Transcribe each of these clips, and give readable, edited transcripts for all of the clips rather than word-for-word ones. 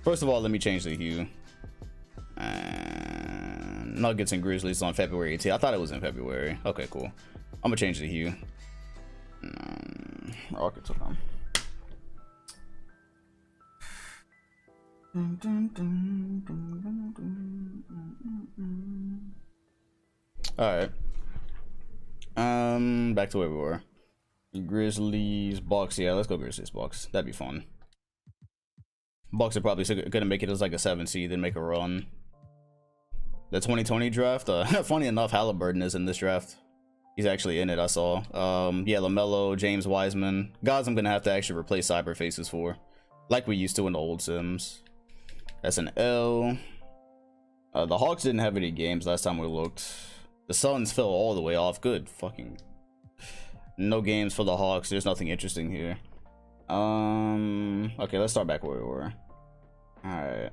First of all, let me change the hue. And Nuggets and Grizzlies on February 18th. I thought it was in February. Okay, cool. I'm gonna change the hue. Rockets will come. All right. Back to where we were. Grizzlies, Bucks. Yeah, let's go Grizzlies, Bucks. That'd be fun. Bucks are probably gonna make it as like a 7 seed, then make a run. The 2020 draft. Funny enough, Halliburton is in this draft. He's actually in it. I saw. Yeah, LaMelo, James Wiseman. Guys, I'm gonna have to actually replace cyber faces for, like we used to in the old Sims. That's an L. The Hawks didn't have any games last time we looked. The Suns fell all the way off. Good fucking. No games for the Hawks. There's nothing interesting here. Okay, let's start back where we were. Alright.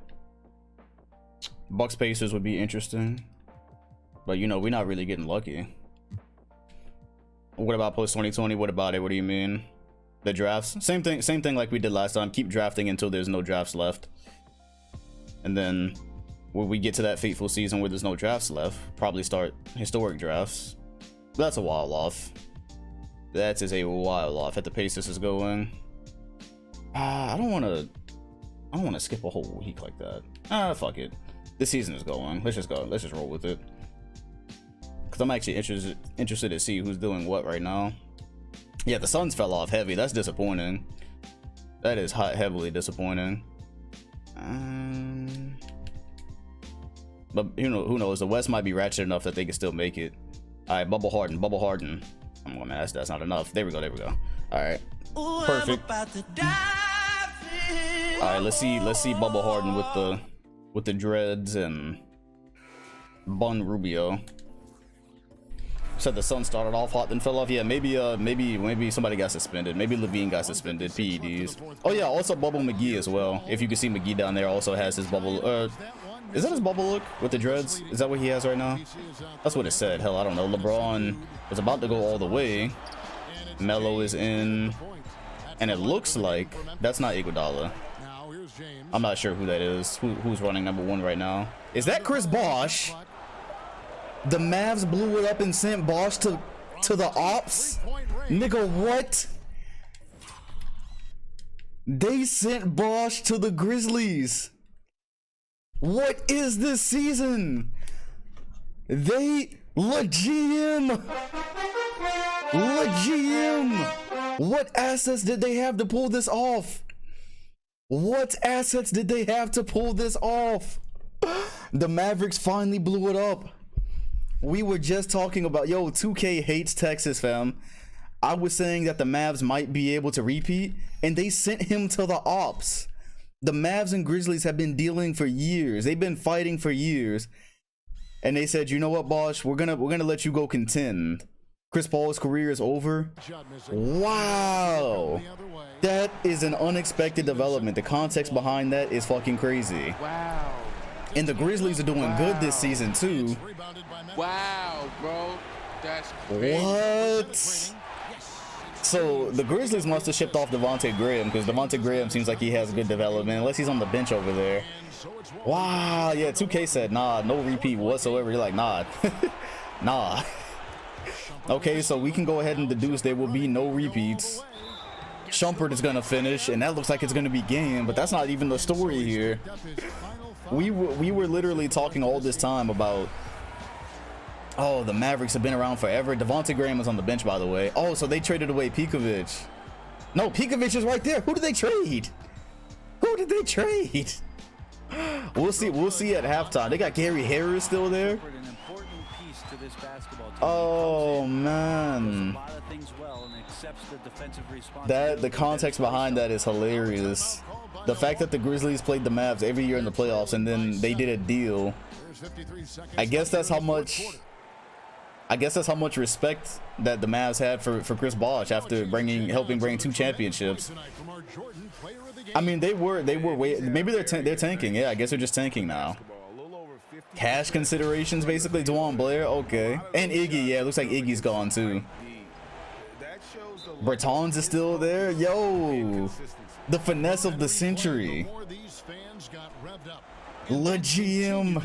Bucks Pacers would be interesting. But you know, we're not really getting lucky. What about post 2020? What about it? What do you mean? The drafts? Same thing like we did last time. Keep drafting until there's no drafts left. And then when we get to that fateful season where there's no drafts left, probably start historic drafts. That's a while off. That is a while off. At the pace this is going. I don't want to skip a whole week like that. Fuck it. This season is going. Let's just go. Let's just roll with it. Cause I'm actually interested to see who's doing what right now. Yeah, the Suns fell off heavy. That's disappointing. That is heavily disappointing. But you know, who knows? The West might be ratchet enough that they can still make it. All right, bubble harden. I'm gonna ask. That's not enough. There we go. All right, perfect. All right, let's see bubble harden with the dreads and Bun Rubio. Said the Sun started off hot then fell off. Yeah, maybe somebody got suspended. Maybe Levine got suspended. PEDs. Oh yeah, also Bubble McGee as well. If you can see McGee down there, also has his bubble. Is that his bubble look with the dreads? Is that what he has right now? That's what it said. Hell, I don't know. LeBron was about to go all the way. Melo is in, and it looks like that's not Iguodala. I'm not sure who that is. Who's running #1 right now? Is that Chris Bosh? The Mavs blew it up and sent Bosh to the ops? Nigga, what? They sent Bosh to the Grizzlies. What is this season? They GM. What assets did they have to pull this off? The Mavericks finally blew it up. We were just talking about, 2K hates Texas, fam. I was saying that the Mavs might be able to repeat, and they sent him to the ops. The Mavs and Grizzlies have been dealing for years. They've been fighting for years. And they said, you know what, Bosh, we're gonna let you go contend. Chris Paul's career is over. Wow. That is an unexpected development. The context behind that is fucking crazy. Wow. And the Grizzlies are doing good this season too. Wow, bro. That's crazy. What? So the Grizzlies must have shipped off Devontae Graham, because Devontae Graham seems like he has good development, unless he's on the bench over there. Wow, yeah, 2K said, nah, no repeat whatsoever. You're like, nah. Nah. Okay, so we can go ahead and deduce there will be no repeats. Shumpert is going to finish, and that looks like it's going to be game, but that's not even the story here. We were literally talking all this time about, oh, the Mavericks have been around forever. Devontae Graham was on the bench, by the way. Oh, so they traded away Pekovic. No, Pekovic is right there. Who did they trade? We'll see at halftime. They got Gary Harris still there. Oh man, the context behind that is hilarious. The fact that the Grizzlies played the Mavs every year in the playoffs, and then they did a deal. I guess that's how much respect that the Mavs had for Chris Bosh after helping bring 2 championships. I mean, they were maybe they're tanking. Yeah, I guess they're just tanking now. Cash considerations, basically. Dwan Blair, okay, and Iggy. Yeah, it looks like Iggy's gone too. Bertans is still there. Yo, the finesse of the century. La GM,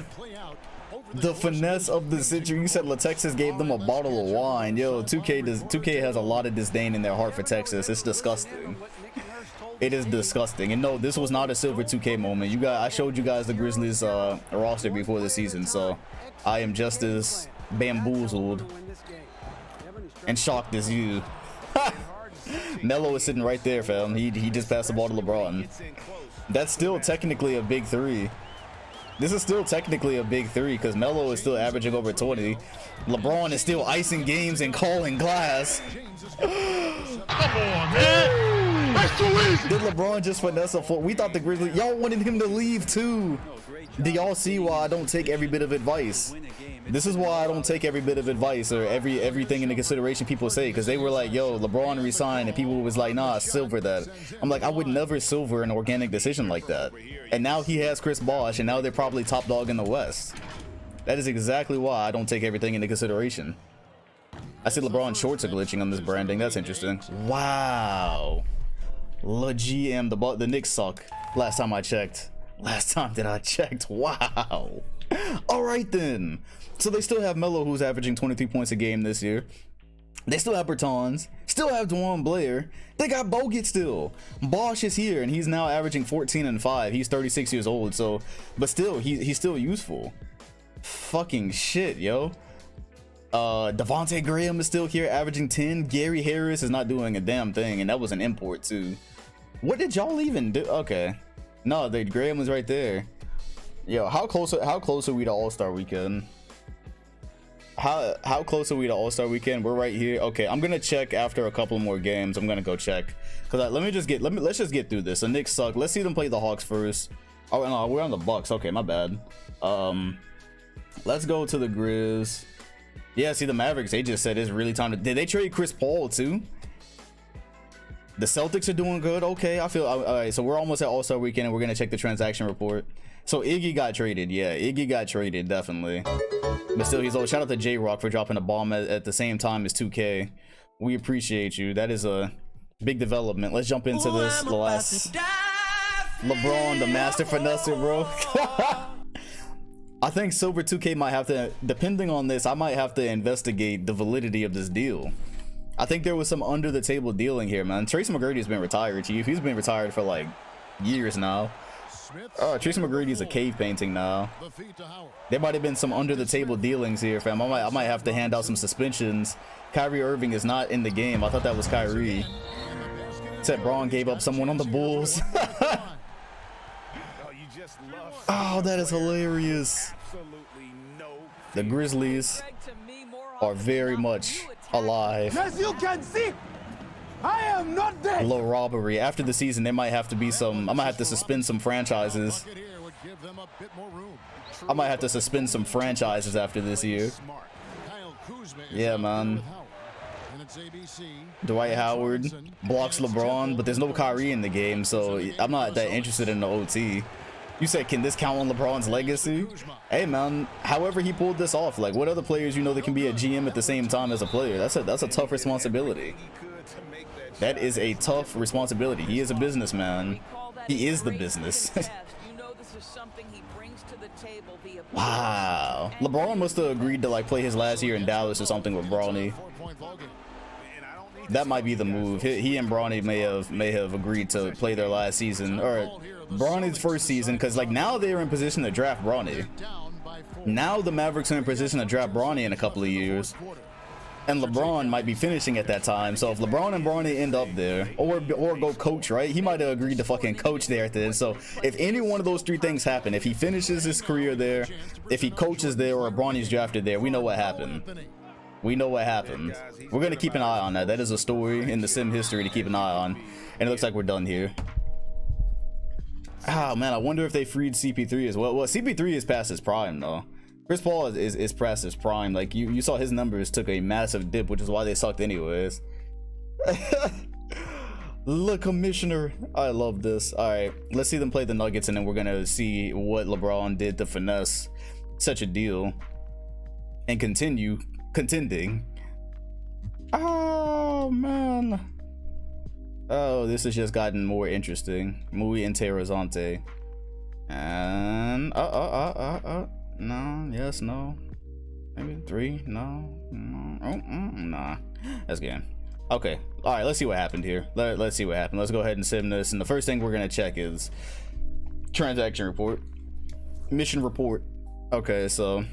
the finesse of the century. You said La Texas gave them a bottle of wine. Yo, 2K has a lot of disdain in their heart for Texas. It's disgusting. It is disgusting. And no, this was not a silver 2K moment. I showed you guys the Grizzlies roster before the season, so I am just as bamboozled and shocked as you. Melo is sitting right there, fam. He just passed the ball to LeBron. That's still technically a big three. This is still technically a big three because Melo is still averaging over 20. LeBron is still icing games and calling glass. Come on, man. That's too easy. Did LeBron just finesse a foot? We thought the Grizzlies, y'all wanted him to leave too. Do y'all see why I don't take every bit of advice? This is why I don't take every bit of advice or everything into consideration people say, because they were like, yo, LeBron resigned, and people was like, nah, silver that. I'm like, I would never silver an organic decision like that. And now he has Chris Bosh, and now they're probably top dog in the West. That is exactly why I don't take everything into consideration. I see LeBron shorts are glitching on this branding. That's interesting. Wow. La GM, the Knicks suck. Last time I checked. Last time that I checked. Wow. All right then. So they still have Melo, who's averaging 23 points a game this year. They still have Bertans, still have Dwayne Blair. They got Bogut still. Bosh is here, and he's now averaging 14 and 5. He's 36 years old, so but still, he's still useful. Fucking shit, yo. Devontae Graham is still here, averaging 10. Gary Harris is not doing a damn thing, and that was an import too. What did y'all even do? Okay, no, Graham was right there. Yo, how close are we to All-Star Weekend? How close are we to All-Star Weekend? We're right here. Okay, I'm gonna check after a couple more games. I'm gonna go check because let's just get through this. The Knicks suck. Let's see them play the Hawks first. Oh no, we're on the Bucks. Okay, my bad. Let's go to the Grizz. Yeah, see the Mavericks. They just said it's really time to. Did they trade Chris Paul too? The Celtics are doing good. Okay, I feel all right. So we're almost at All-Star Weekend, and we're gonna check the transaction report. So Iggy got traded. Yeah, Iggy got traded, definitely. But still, he's old. Shout out to J-Rock for dropping a bomb at the same time as 2K. We appreciate you. That is a big development. Let's jump into this. The last LeBron, the master finesser, bro. I think Silver 2K might have to, depending on this, I might have to investigate the validity of this deal. I think there was some under the table dealing here, man. Tracy McGrady's been retired, Chief. He's been retired for like years now. Tracy McGrady's a cave painting now. There might have been some under the table dealings here, fam. I might have to hand out some suspensions. Kyrie Irving is not in the game. I thought that was Kyrie. Except Braun gave up someone on the Bulls. Oh, that is hilarious. The Grizzlies are very much alive. As you can see, I am not dead. Low robbery. After the season, there might have to be some. I might have to suspend some franchises. I might have to suspend some franchises after this year. Yeah, man. Dwight Howard blocks LeBron, but there's no Kyrie in the game, so I'm not that interested in the OT. You said, can this count on LeBron's legacy? Hey, man, however he pulled this off, like, what other players you know that can be a GM at the same time as a player? That's a tough responsibility. That is a tough responsibility. He is a businessman. He is the business. Wow. LeBron must have agreed to like play his last year in Dallas or something with Bronny. That might be the move. He and Bronny may have agreed to play their last season, or Bronny's first season, because like now they're in position to draft Bronny. Now the Mavericks are in position to draft Bronny in a couple of years, and LeBron might be finishing at that time. So if LeBron and Bronny end up there, or go coach, right? He might have agreed to fucking coach there at the end. So if any one of those three things happen, if he finishes his career there, if he coaches there, or Bronny's drafted there, we know what happened. We know what happened. We're gonna keep an eye on that. That is a story in the sim history to keep an eye on. And it looks like we're done here. Oh man, I wonder if they freed CP3 as well. Well, CP3 is past his prime though. Chris Paul is past his prime. Like you saw his numbers took a massive dip, which is why they sucked anyways. Look, Commissioner, I love this. All right, let's see them play the Nuggets, and then we're gonna see what LeBron did to finesse such a deal and continue contending. Oh man. Oh, this has just gotten more interesting. Muy interesante. And no, yes, no, maybe 3, no, nah, that's game. Okay, all right, let's see what happened here. Let's see what happened. Let's go ahead and sim this, and the first thing we're gonna check is transaction report, mission report. Okay, so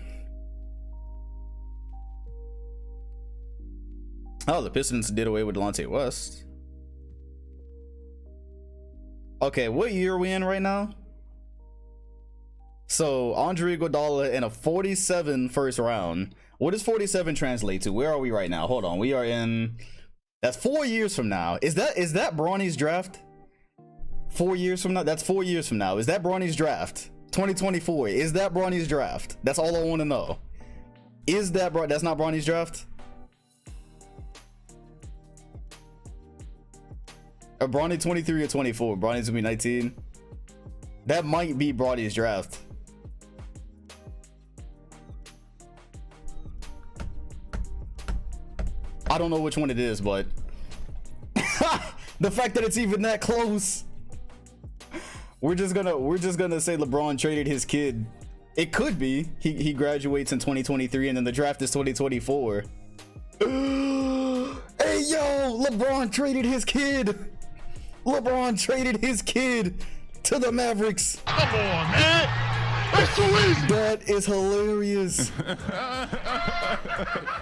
oh, the Pistons did away with Delonte West. Okay, what year are we in right now? So Andre Iguodala in a 47 first round. What does 47 translate to? Where are we right now? Hold on, we are in, that's 4 years from now. Is that Bronny's draft? 4 years from now? That's 4 years from now. Is that Bronny's draft? 2024. Is that Bronny's draft? That's all I want to know. Is that that's not Bronny's draft? Are Bronny 23 or 24? Bronny's gonna be 19. That might be Bronny's draft. I don't know which one it is, but the fact that it's even that close, we're just gonna say LeBron traded his kid. It could be he graduates in 2023 and then the draft is 2024. Hey yo, LeBron traded his kid. LeBron traded his kid to the Mavericks. Come on, man. That's too easy. That is hilarious.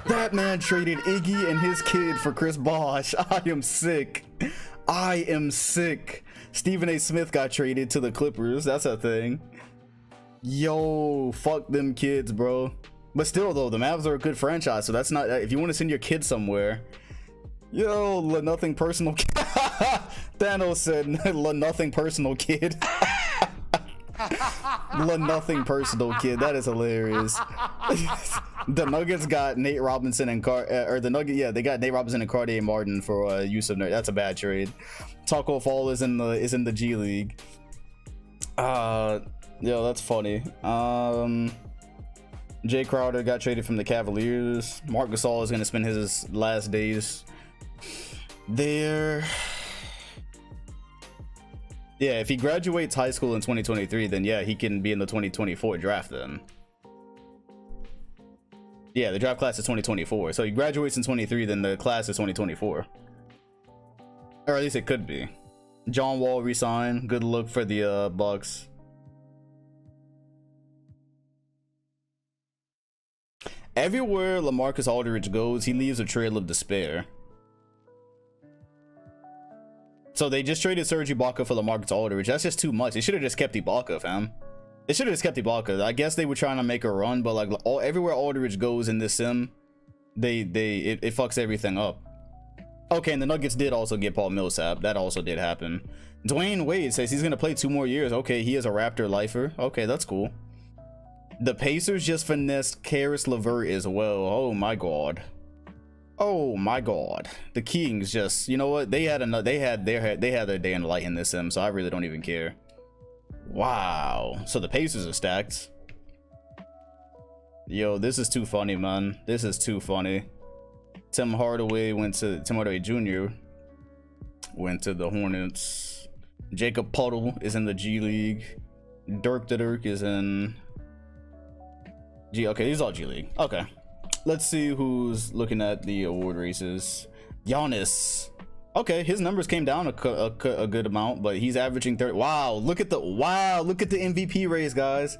That man traded Iggy and his kid for Chris Bosh. I am sick. I am sick. Stephen A. Smith got traded to the Clippers. That's a thing. Yo, fuck them kids, bro. But still, though, the Mavs are a good franchise, so that's not. If you want to send your kid somewhere, yo, nothing personal. Thanos said, nothing personal, kid. Nothing personal, kid. That is hilarious. The Nuggets got Nate Robinson and they got Nate Robinson and Cartier Martin for use of. That's a bad trade. Taco Fall is in the G League. Yo, that's funny. Jay Crowder got traded from the Cavaliers. Marc Gasol is gonna spend his last days there. Yeah, if he graduates high school in 2023, then yeah, he can be in the 2024 draft then. Yeah, the draft class is 2024. So he graduates in 23, then the class is 2024. Or at least it could be. John Wall resign. Good look for the Bucks. Everywhere LaMarcus Aldridge goes, he leaves a trail of despair. So they just traded Serge Ibaka for LaMarcus Aldridge. That's just too much. They should have just kept Ibaka, fam. They should have just kept Ibaka. I guess they were trying to make a run, but like everywhere Aldridge goes in this sim, it fucks everything up. Okay, and the Nuggets did also get Paul Millsap. That also did happen. Dwayne Wade says he's gonna play 2 more years. Okay, he is a Raptor lifer. Okay, that's cool. The Pacers just finessed Karis LeVert as well. Oh my god. Oh my god. The Kings just, you know what? They had their day in the light in this sim, so I really don't even care. Wow. So the Pacers are stacked. Yo, this is too funny, man. This is too funny. Tim Hardaway Jr. went to the Hornets. Jacob Puddle is in the G League. Dirk is in G. Okay, these are all G League. Okay. Let's see who's looking at the award races. Giannis. Okay, his numbers came down a good amount, but he's averaging 30. Wow, look at the MVP race, guys.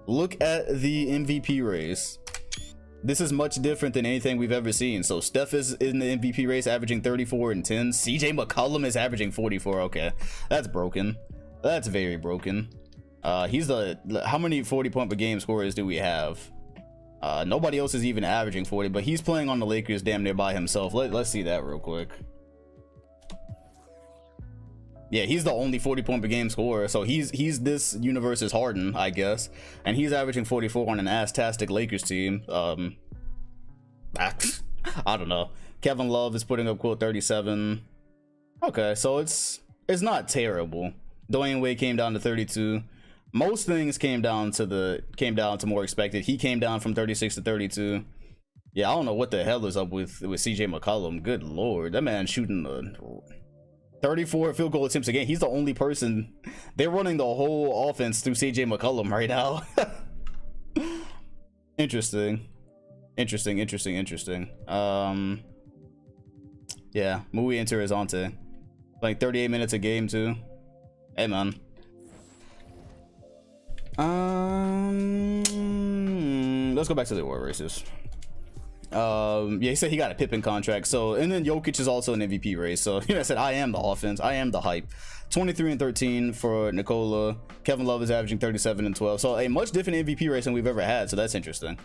Look at the MVP race. This is much different than anything we've ever seen. So Steph is in the MVP race, averaging 34 and 10. CJ McCollum is averaging 44. Okay, that's broken. That's very broken. He's how many 40-point per game scorers do we have? Nobody else is even averaging 40, but he's playing on the Lakers damn near by himself. Let's see that real quick. Yeah, he's the only 40-point per game scorer, so he's this universe's Harden, I guess, and he's averaging 44 on an ass-tastic Lakers team. I don't know. Kevin Love is putting up quote 37. Okay, so it's not terrible. Dwayne Wade came down to 32. Most things came down to more expected. He came down from 36 to 32. Yeah, I don't know what the hell is up with CJ McCollum. Good lord, that man shooting the 34 field goal attempts a game. He's the only person. They're running the whole offense through CJ McCollum right now. Interesting. Yeah, muy interesante. Like 38 minutes a game too. Hey man. Let's go back to the award races. Yeah, he said he got a Pippen contract. So, and then Jokic is also an MVP race. So, I said I am the offense. I am the hype. 23 and 13 for Nikola. Kevin Love is averaging 37 and 12. So, a much different MVP race than we've ever had. So that's interesting.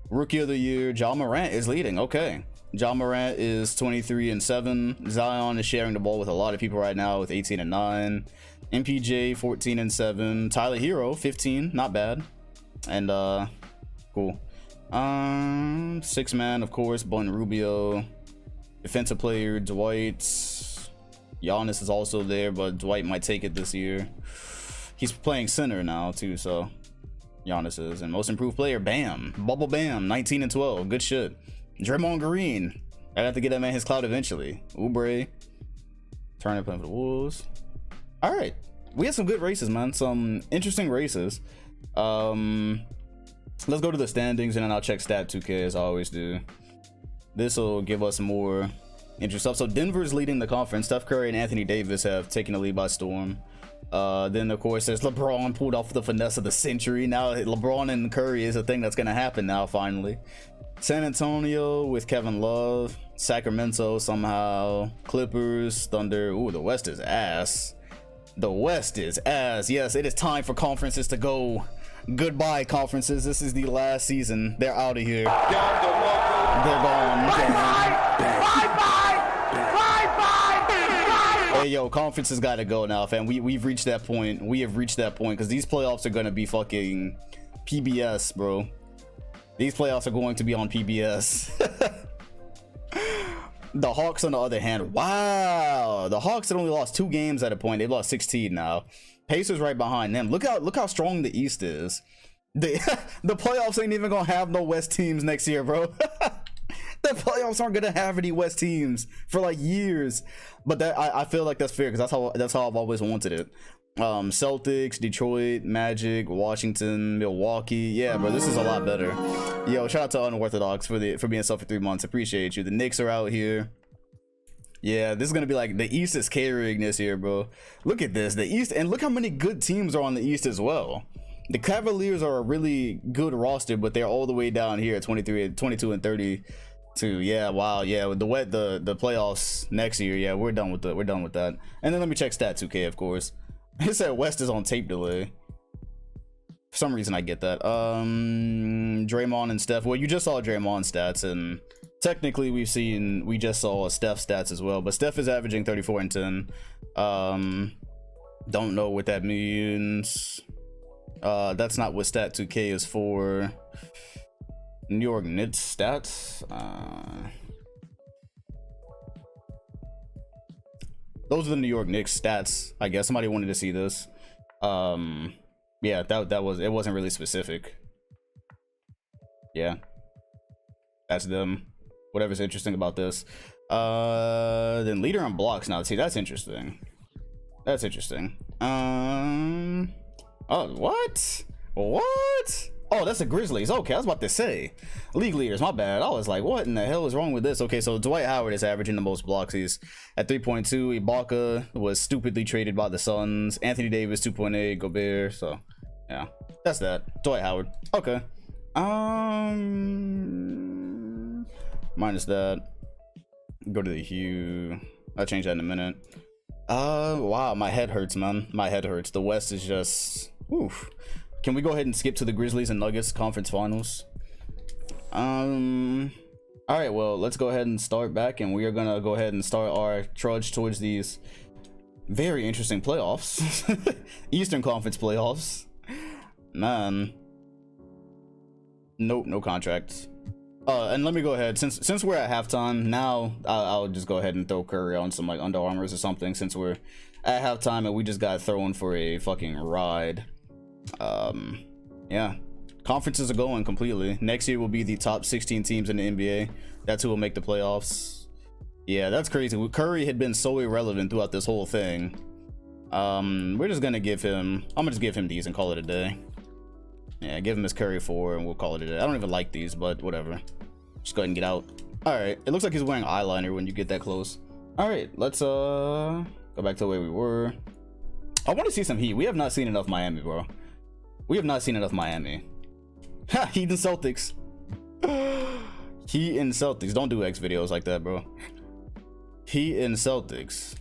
Rookie of the year, Ja Morant is leading. Okay. Ja Morant is 23 and 7. Zion is sharing the ball with a lot of people right now with 18 and 9. MPJ 14 and 7. Tyler Hero 15, not bad. And cool. Six man, of course, Bun Rubio. Defensive player, Dwight. Giannis is also there, but Dwight might take it this year. He's playing center now too, so Giannis is. And most improved player, Bam. Bubble Bam, 19 and 12. Good shit. Draymond Green. I have to get that man his clout eventually. Oubre. Turner playing for the Wolves. All right. We had some good races, man. Some interesting races. Let's go to the standings and then I'll check Stat 2K as I always do. This will give us more interesting stuff. So Denver's leading the conference. Steph Curry and Anthony Davis have taken the lead by storm. Then of course there's LeBron pulled off the finesse of the century. Now LeBron and Curry is a thing that's gonna happen now finally. San Antonio with Kevin Love. Sacramento somehow. Clippers, Thunder. Ooh, the West is ass. The West is ass. Yes, it is time for conferences to go. Goodbye, conferences. This is the last season. They're out of here. They're gone. Bye-bye. Hey, yo, conferences gotta go now, fam. We've reached that point. We have reached that point because these playoffs are gonna be fucking PBS, bro. These playoffs are going to be on PBS. The Hawks, on the other hand, wow, the Hawks had only lost 2 games at a point. They've lost 16 now. Pacers right behind them. Look how strong the East is. The playoffs ain't even gonna have no West teams next year, bro. The playoffs aren't gonna have any West teams for like years. But that I feel like that's fair because that's how I've always wanted it. Celtics, Detroit, Magic, Washington, Milwaukee. Yeah, bro, this is a lot better. Yo, shout out to Unorthodox for being sub for 3 months. Appreciate you. The Knicks are out here. Yeah, this is gonna be like the East is carrying this year, bro. Look at this, the East, and look how many good teams are on the East as well. The Cavaliers are a really good roster, but they're all the way down here at 22 and 32. Yeah, wow, yeah. With the playoffs next year, yeah, we're done with that. And then let me check Stat 2K, of course. It said West is on tape delay. For some reason, I get that. Draymond and Steph. Well, you just saw Draymond stats, and technically we just saw Steph stats as well. But Steph is averaging 34 and 10. Don't know what that means. That's not what Stat 2K is for. New York Knicks stats. Those are the New York Knicks stats. I guess somebody wanted to see this. Yeah, it wasn't really specific. Yeah, that's them. Whatever's interesting about this. Then leader on blocks now. See, that's interesting. That's interesting. Oh, what? Oh, that's the Grizzlies. Okay, I was about to say league leaders. My bad. I was like, what in the hell is wrong with this? Okay, so Dwight Howard is averaging the most blocks. He's at 3.2. Ibaka was stupidly traded by the Suns. Anthony Davis 2.8. Gobert. So yeah, that's that. Dwight Howard. Okay. Minus that. Go to the hue. I'll change that in a minute. Wow, my head hurts, man. My head hurts. The West is just oof. Can we go ahead and skip to the Grizzlies and Nuggets conference finals? All right, well, let's go ahead and start back, and we are gonna go ahead and start our trudge towards these very interesting playoffs. Eastern Conference playoffs. Man. Nope, no contracts. And let me go ahead, since we're at halftime now, I'll just go ahead and throw Curry on some like Under Armours or something, since we're at halftime and we just got thrown for a fucking ride. Yeah, conferences are going completely. Next year will be the top 16 teams in the NBA. That's who will make the playoffs. Yeah, that's crazy. Curry had been so irrelevant throughout this whole thing. We're just gonna give him, I'm gonna just give him these and call it a day. Yeah, give him his Curry 4 and we'll call it a day. I don't even like these, but whatever. Just go ahead and get out. All right, it looks like he's wearing eyeliner when you get that close. All right, let's go back to where we were. I want to see some Heat. We have not seen enough Miami, bro. We have not seen enough Miami. Ha, Heat and Celtics. Heat and Celtics. Don't do X videos like that, bro. Heat and Celtics.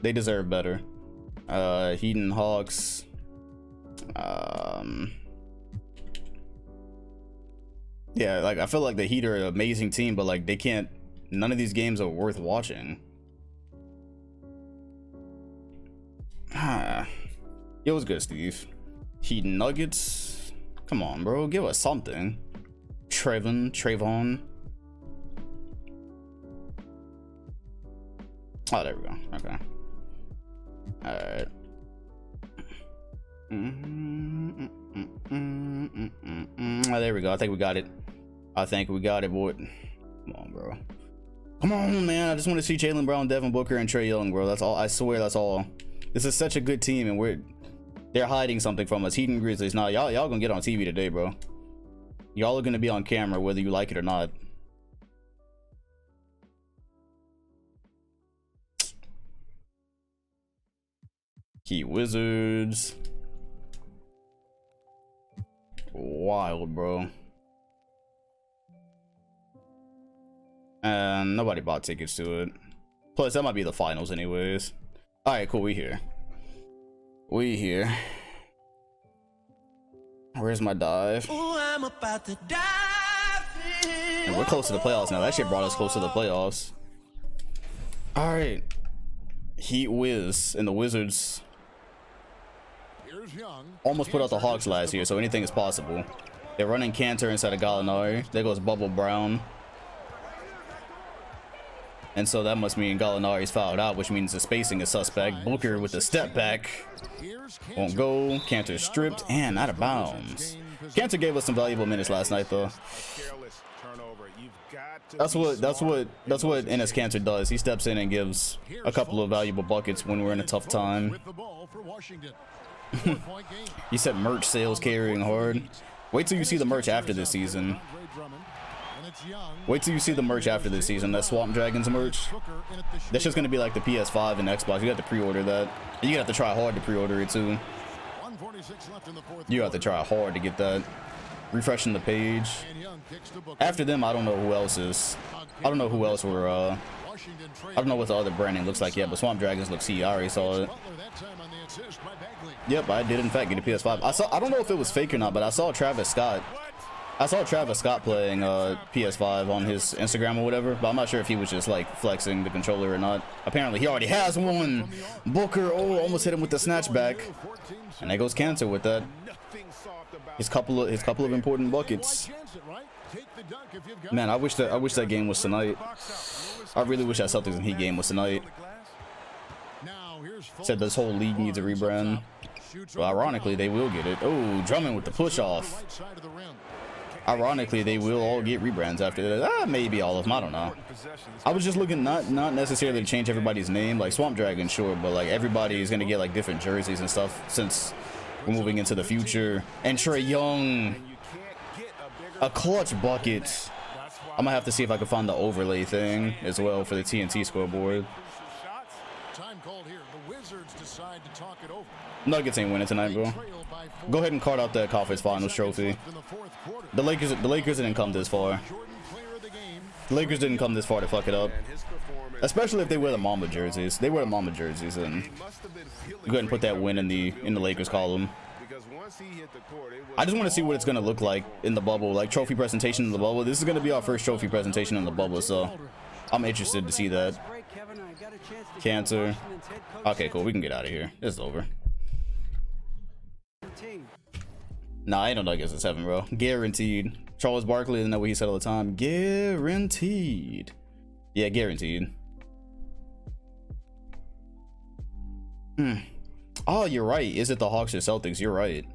They deserve better. Heat and Hawks. Yeah, like I feel like the Heat are an amazing team, but like they can't, none of these games are worth watching. It was good, Steve. Heat and Nuggets. Come on, bro, give us something. Trayvon. Oh, there we go. Okay. All right. Oh, there we go. I think we got it. Boy. Come on, bro. Come on, man. I just want to see Jaylen Brown, Devin Booker, and Trae Young, bro. That's all. I swear, that's all. This is such a good team, and they're hiding something from us. Heat and Grizzlies. Nah, y'all gonna get on TV today, bro. Y'all are gonna be on camera whether you like it or not. Heat Wizards. Wild, bro. And nobody bought tickets to it. Plus, that might be the finals anyways. All right, cool. We here. Where's my dive? Ooh, I'm about to dive in. And we're close to the playoffs now. That shit brought us close to the playoffs. All right. Heat Wiz and the Wizards almost put out the Hawks last year, so anything is possible. They're running Cantor instead of Gallinari. There goes Bubble Brown. And so that must mean Gallinari's fouled out, which means the spacing is suspect. Booker with the step back. Won't go. Cantor stripped and out of bounds. Cantor gave us some valuable minutes last night, though. That's what Enes Cantor does. He steps in and gives a couple of valuable buckets when we're in a tough time. He said merch sales carrying hard. Wait till you see the merch after this season. That Swamp Dragons merch. That's just gonna be like the PS5 and Xbox. You have to pre-order that. You have to try hard to pre-order it too. You have to try hard to get that. Refreshing the page. After them, I don't know who else is. I don't know who else were. I don't know what the other branding looks like yet, but Swamp Dragons looks. I already saw it. Yep, I did in fact get a PS5. I don't know if it was fake or not, but I saw Travis Scott playing PS5 on his Instagram or whatever, but I'm not sure if he was just like flexing the controller or not. Apparently he already has one. Booker, almost hit him with the snatchback. And there goes Cantor with that. His couple of important buckets. Man, I wish that game was tonight. I really wish that Celtics and Heat game was tonight. Said this whole league needs a rebrand. Well, ironically, they will get it. Oh, Drummond with the push off. Ironically, they will all get rebrands after that. Maybe all of them. I don't know. I was just looking not necessarily to change everybody's name, like Swamp Dragon, sure, but like everybody is gonna get like different jerseys and stuff since we're moving into the future. And Trae Young, a clutch bucket. I'm gonna have to see if I can find the overlay thing as well for the TNT scoreboard. Nuggets ain't winning tonight, bro. Go ahead and card out that conference finals trophy. The Lakers didn't come this far. The Lakers didn't come this far to fuck it up. Especially if they wear the Mamba jerseys. They wear the Mamba jerseys, and go ahead and put that win in the Lakers column. I just want to see what it's gonna look like in the bubble, like trophy presentation in the bubble. This is gonna be our first trophy presentation in the bubble, so I'm interested to see that. Cancer. Okay, cool. We can get out of here. It's over. Nah, I ain't no Nuggets at 7, bro. Guaranteed. Charles Barkley, isn't that what he said all the time? Guaranteed. Yeah, guaranteed. Oh, you're right. Is it the Hawks or Celtics? You're right.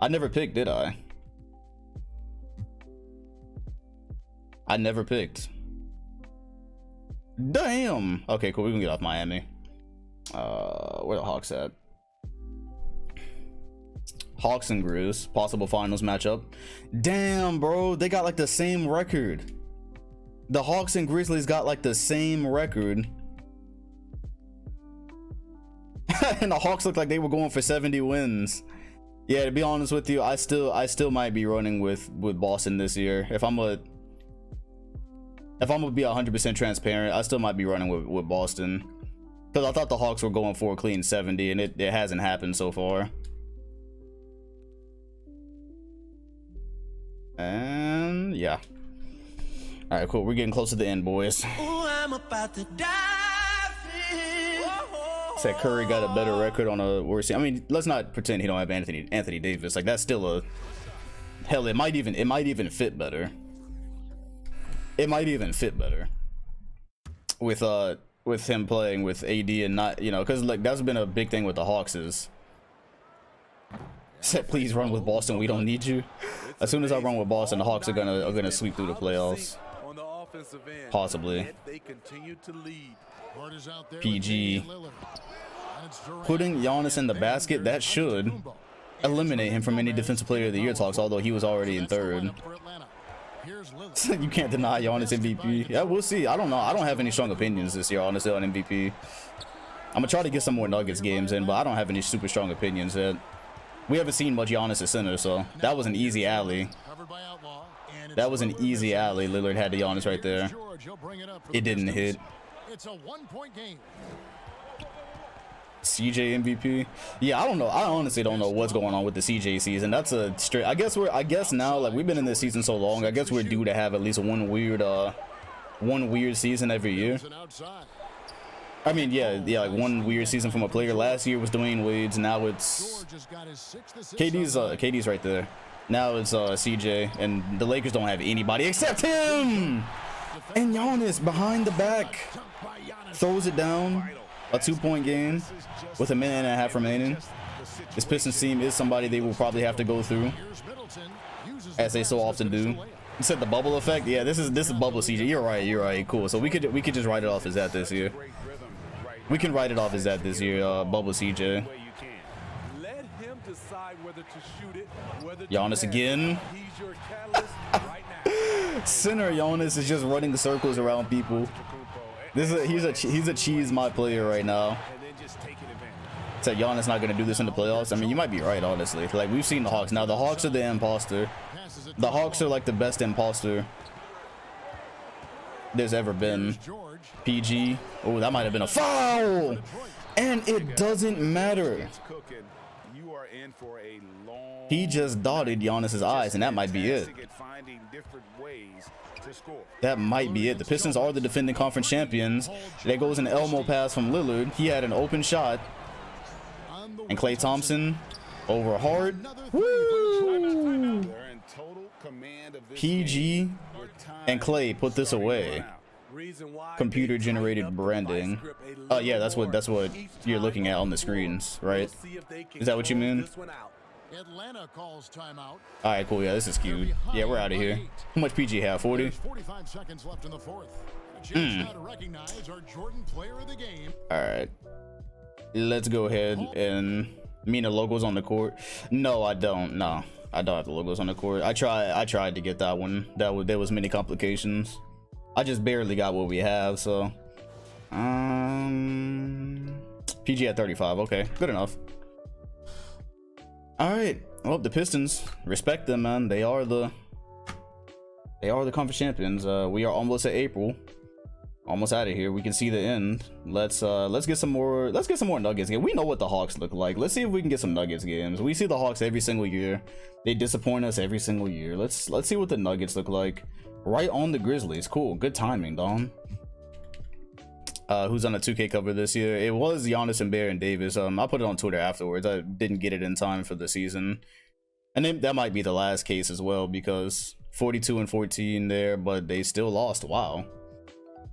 I never picked, did I? I never picked. Damn. Okay, cool. We can get off Miami. Where the Hawks at? Hawks and Grizz, possible finals matchup. Damn, bro, they got like the same record. The Hawks and Grizzlies got like the same record. And the Hawks look like they were going for 70 wins. Yeah, to be honest with you, I still might be running with Boston this year. If I'm gonna be 100% transparent, I still might be running with Boston. Because I thought the Hawks were going for a clean 70, and it hasn't happened so far. And yeah. All right, cool. We're getting close to the end, boys. Ooh, I'm about to dive in. Said Curry got a better record on a worse team. I mean, let's not pretend he don't have Anthony Davis. Like, that's still a hell. It might even fit better. It might even fit better with him playing with AD and not, you know, because like that's been a big thing with the Hawks is said please run with Boston, we don't need you. As soon as I run with Boston, the Hawks are gonna sweep through the playoffs. Possibly. PG putting Giannis in the basket, that should eliminate him from any defensive player of the year talks, although he was already in third. You can't deny Giannis MVP. Yeah, we'll see. I don't know. I don't have any strong opinions this year, honestly, on MVP. I'm gonna try to get some more Nuggets games in, but I don't have any super strong opinions yet. We haven't seen much Giannis at center, so that was an easy alley. That was an easy alley. Lillard had the Giannis right there. It didn't hit. It's a 1-point game. CJ MVP. Yeah, I don't know. I honestly don't know what's going on with the CJ season. That's a straight. I guess now, like, we've been in this season so long, I guess we're due to have at least one weird season every year. I mean, yeah, like one weird season from a player. Last year was Dwayne Wade's. Now it's KD's right there. Now it's CJ, and the Lakers don't have anybody except him. And Giannis behind the back throws it down. A 2-point game with a minute and a half remaining. This Pistons team is somebody they will probably have to go through, as they so often do. You said the bubble effect. Yeah, this is bubble CJ. You're right. Cool. So we could just write it off as that this year. We can write it off as that this year. Bubble CJ. Giannis again. Center Giannis is just running circles around people. He's a cheese my player right now. Said Giannis not gonna do this in the playoffs. I mean, you might be right, honestly. Like, we've seen the Hawks. Now the Hawks are the imposter. The Hawks are like the best imposter there's ever been. PG. Oh, that might have been a foul, and it doesn't matter. He just dotted Giannis's eyes, and that might be it. That might be it. The Pistons are the defending conference champions. There goes an Elmo pass from Lillard. He had an open shot. And Klay Thompson over hard. Woo! PG and Klay put this away. Computer generated branding. Oh yeah, that's what you're looking at on the screens, right? Is that what you mean? Atlanta calls timeout. All right, cool. Yeah, this is cute. Yeah, we're out of here. How much PG have? 40? There's 45 seconds left in the fourth. A chance now to recognize our Jordan player of the game. All right. Let's go ahead and mean the logos on the court. No, I don't. No, I don't have the logos on the court. I tried to get that one. There was many complications. I just barely got what we have, so PG at 35. Okay, good enough. All right. Well, the Pistons, respect them, man. They are the conference champions. We are almost at April. Almost out of here. We can see the end. Let's get some more Nuggets games. We know what the Hawks look like. Let's see if we can get some Nuggets games. We see the Hawks every single year. They disappoint us every single year. Let's see what the Nuggets look like. Right on the Grizzlies. Cool. Good timing, Dom. Who's on a 2K cover this year? It was Giannis and Bear and Davis. I put it on Twitter afterwards. I didn't get it in time for the season, and then that might be the last case as well, because 42 and 14 there, but they still lost. Wow.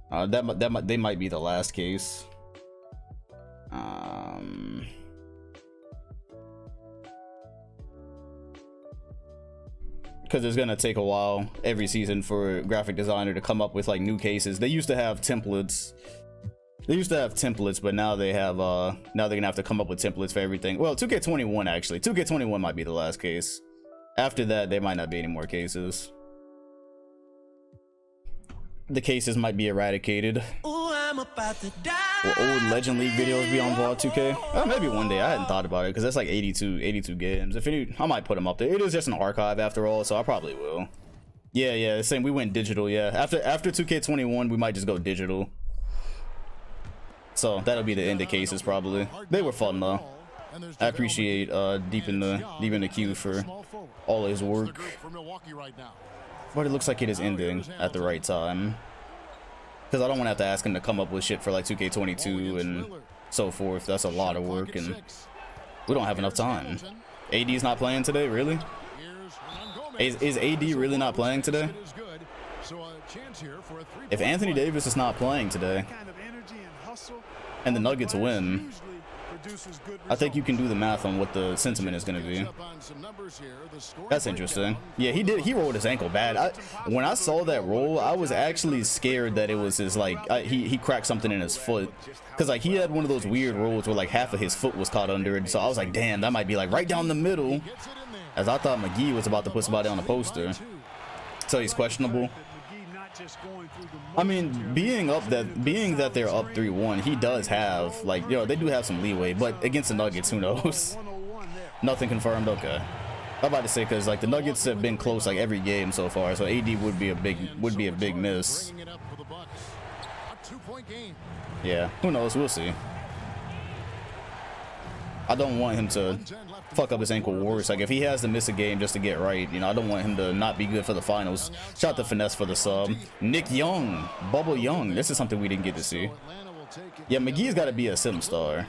They might be the last case. because it's gonna take a while every season for a graphic designer to come up with like new cases. They used to have templates. But now they have now they're gonna have to come up with templates for everything. Well, 2K21 actually. 2K21 might be the last case. After that, there might not be any more cases. The cases might be eradicated. Ooh, I'm about to die. Will old Legend League videos be on VOD 2K? Maybe one day. I hadn't thought about it because that's like 82 games. If any, I might put them up there. It is just an archive after all, so I probably will. Yeah, same. We went digital. Yeah, after 2K21, we might just go digital. So that'll be the end of cases probably. They were fun though. I appreciate deep in the queue for all his work. But it looks like it is ending at the right time. Because I don't want to have to ask him to come up with shit for like 2K22 and so forth. That's a lot of work and we don't have enough time. AD's not playing today, really? Is AD really not playing today? If Anthony Davis is not playing today and the Nuggets win, I think you can do the math on what the sentiment is going to be. That's interesting. Yeah, he rolled his ankle bad. When I saw that roll, I was actually scared that it was his like he cracked something in his foot, because like he had one of those weird rolls where like half of his foot was caught under it. So I was like, damn, that might be like right down the middle, as I thought McGee was about to put somebody on the poster. So he's questionable. I mean, being that they're up 3-1, he does have like, they do have some leeway, but against the Nuggets, who knows? Nothing confirmed. Okay, I'm about to say, because like the Nuggets have been close like every game so far, so AD would be a big miss. Yeah, who knows? We'll see. I don't want him to fuck up his ankle worse. Like if he has to miss a game just to get right, I don't want him to not be good for the finals. Shout out to Finesse for the sub. Nick Young, Bubble Young. This is something we didn't get to see. Yeah, McGee's got to be a sim star.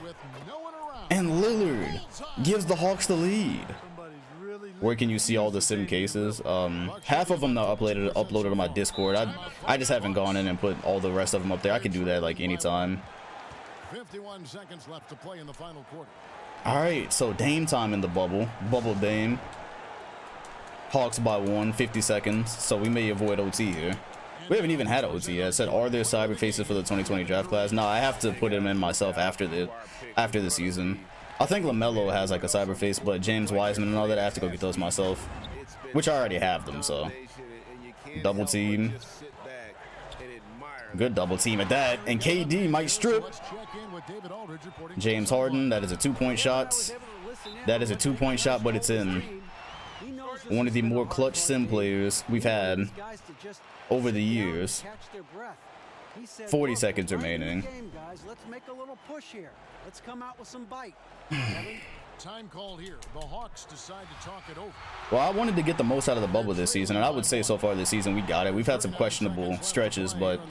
And Lillard gives the Hawks the lead. Where can you see all the sim cases? Half of them are uploaded on my Discord. I just haven't gone in and put all the rest of them up there. I can do that like anytime. 51 seconds left to play in the final quarter. All right, so Dame time in the bubble Dame. Hawks by 1, 50 seconds, so we may avoid OT here. We haven't even had OT yet. I said, are there cyber faces for the 2020 draft class? No, I have to put him in myself after the season. I think LaMelo has like a cyber face, but James Wiseman and all that, I have to go get those myself, which I already have them. So double team, good double team at that, and KD might strip. James Harden, that is a 2-point shot. That is a 2-point shot, but it's in. One of the more clutch sim players we've had over the years. 40 seconds remaining. Let's make a little push here. Let's come out with some bite. Time called here. The Hawks decide to talk it over. Well, I wanted to get the most out of the bubble this season, and I would say so far this season we got it. We've had some questionable stretches, but